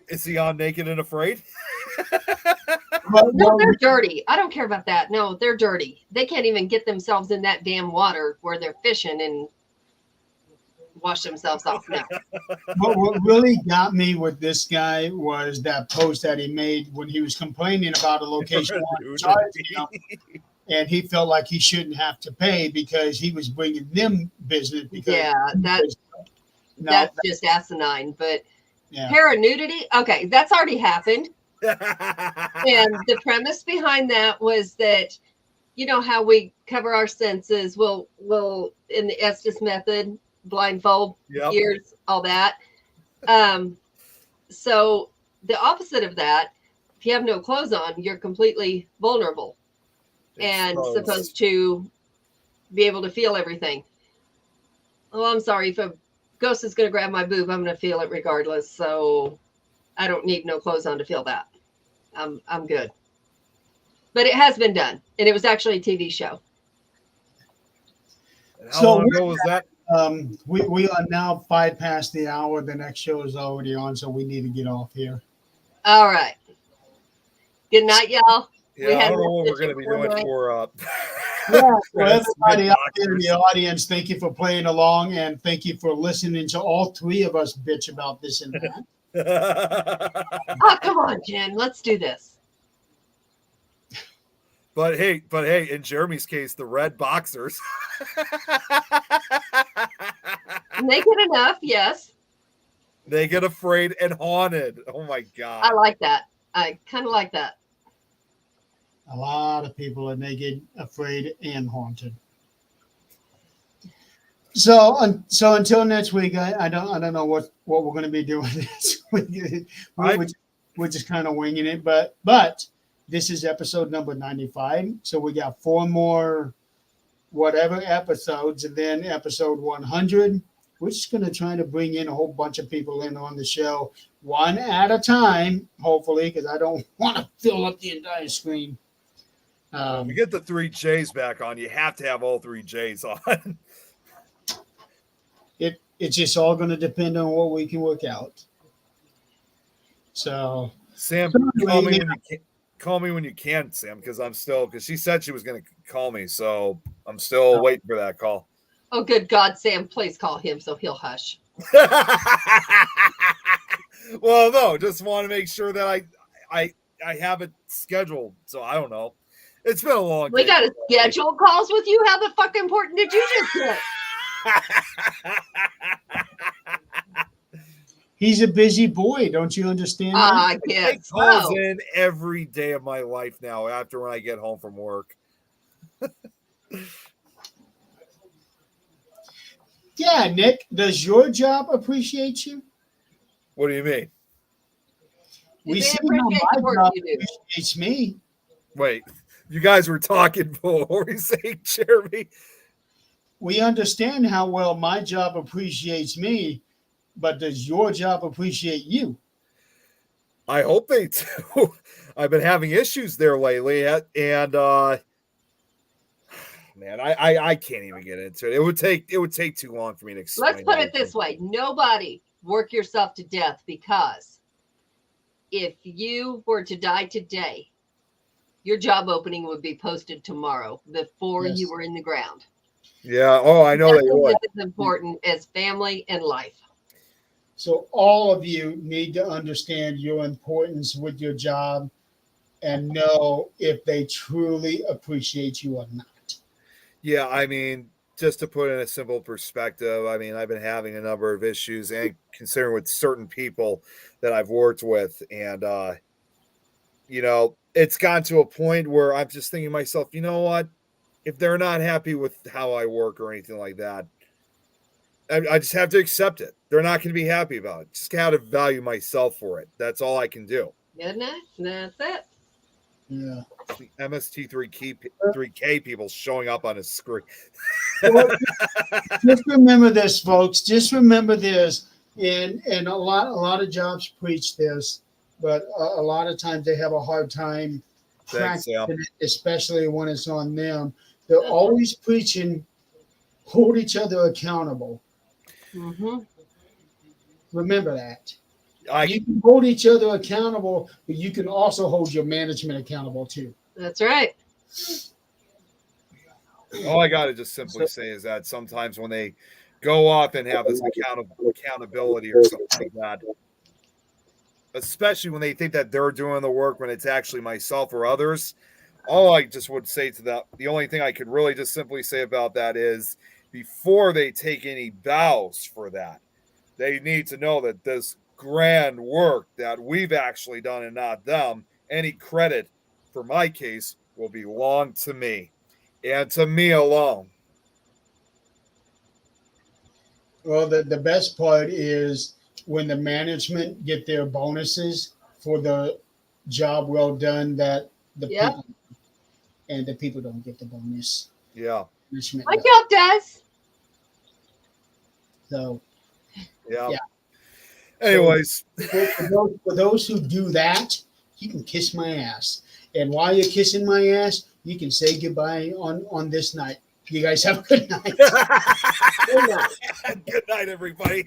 Is he on Naked and Afraid? No, they're dirty. I don't care about that. No, they're dirty. They can't even get themselves in that damn water where they're fishing and wash themselves off now. What really got me with this guy was that post that he made when he was complaining about a location charging him, and he felt like he shouldn't have to pay because he was bringing them business. Because That's just asinine. But yeah. paranudity, okay, that's already happened. And the premise behind that was that, how we cover our senses, we'll in the Estes method, blindfold, ears, all that. So the opposite of that, if you have no clothes on, you're completely vulnerable and supposed to be able to feel everything. Oh, I'm sorry. If a ghost is going to grab my boob, I'm going to feel it regardless. So I don't need no clothes on to feel that. I'm good. But it has been done, and it was actually a TV show. And how long ago was that? We are now 5 past the hour. The next show is already on, so we need to get off here. All right. Good night, y'all. Yeah, I don't know what we're going to be doing for. For everybody out there in the audience, thank you for playing along, and thank you for listening to all three of us bitch about this and that. Oh, come on, Jen. Let's do this. But hey, in Jeremy's case, the red boxers. Naked enough, yes. They get afraid and haunted. Oh my God. I like that. I kind of like that. A lot of people are naked, afraid, and haunted. So until next week, I don't know what we're going to be doing this week. We're just kind of winging it, but this is episode number 95. So we got 4 more whatever episodes, and then episode 100. We're just going to try to bring in a whole bunch of people in on the show, one at a time, hopefully, because I don't want to fill up the entire screen. We get the 3 J's back on. You have to have all 3 J's on. It's just all going to depend on what we can work out. So, Sam, call me when you can, Sam, because she said she was going to call me, so I'm still waiting for that call. Oh, good God, Sam, please call him so he'll hush. Well, no, just want to make sure that I have it scheduled. So I don't know. It's been a long We day. got to schedule calls with you. How the fuck important did you just get? he's a busy boy. Don't you understand? that? I It guess calls so. in every day of my life now after when I get home from work. Yeah, Nick, does your job appreciate you? What do you mean? We They see how appreciate my the work job you do. appreciates me. Wait, you guys were talking before you saying Jeremy. We understand how well my job appreciates me, but does your job appreciate you? I hope they do. I've been having issues there lately, and man, I can't even get into it. It would take too long for me to explain. Let's put it this way. Nobody work yourself to death, because if you were to die today, your job opening would be posted tomorrow before Yes. you were in the ground. Yeah. Oh, I know they Nothing would. is as important as family and life. So all of you need to understand your importance with your job and know if they truly appreciate you or not. Yeah, I mean, just to put in a simple perspective, I mean, I've been having a number of issues and considering with certain people that I've worked with, and it's gotten to a point where I'm just thinking to myself, you know what? If they're not happy with how I work or anything like that, I just have to accept it. They're not going to be happy about it. Just got to value myself for it. That's all I can do. Good night. That's it. Yeah. The MST3K people showing up on his screen. Well, just remember this, folks. Just remember this. And a lot of jobs preach this, but a lot of times they have a hard time Thanks, Sam. practicing it, especially when it's on them. They're always preaching, hold each other accountable. Mm-hmm. Remember that. You I can hold each other accountable, but you can also hold your management accountable too. That's right. all I got to just simply say is that sometimes when they go off and have this accountability or something like that, especially when they think that they're doing the work when it's actually myself or others, all I just would say to that, the only thing I could really just simply say about that is before they take any vows for that, they need to know that this grand work that we've actually done and not them, any credit for my case will belong to me and to me alone. Well, the best part is when the management get their bonuses for the job well done that the Yep. people and the people don't get the bonus. Yeah. Management My does. job does. So Yeah. Yeah. Anyways, for those who do that, you can kiss my ass. And while you're kissing my ass, you can say goodbye on this night. You guys have a good night. Good night. good night, everybody.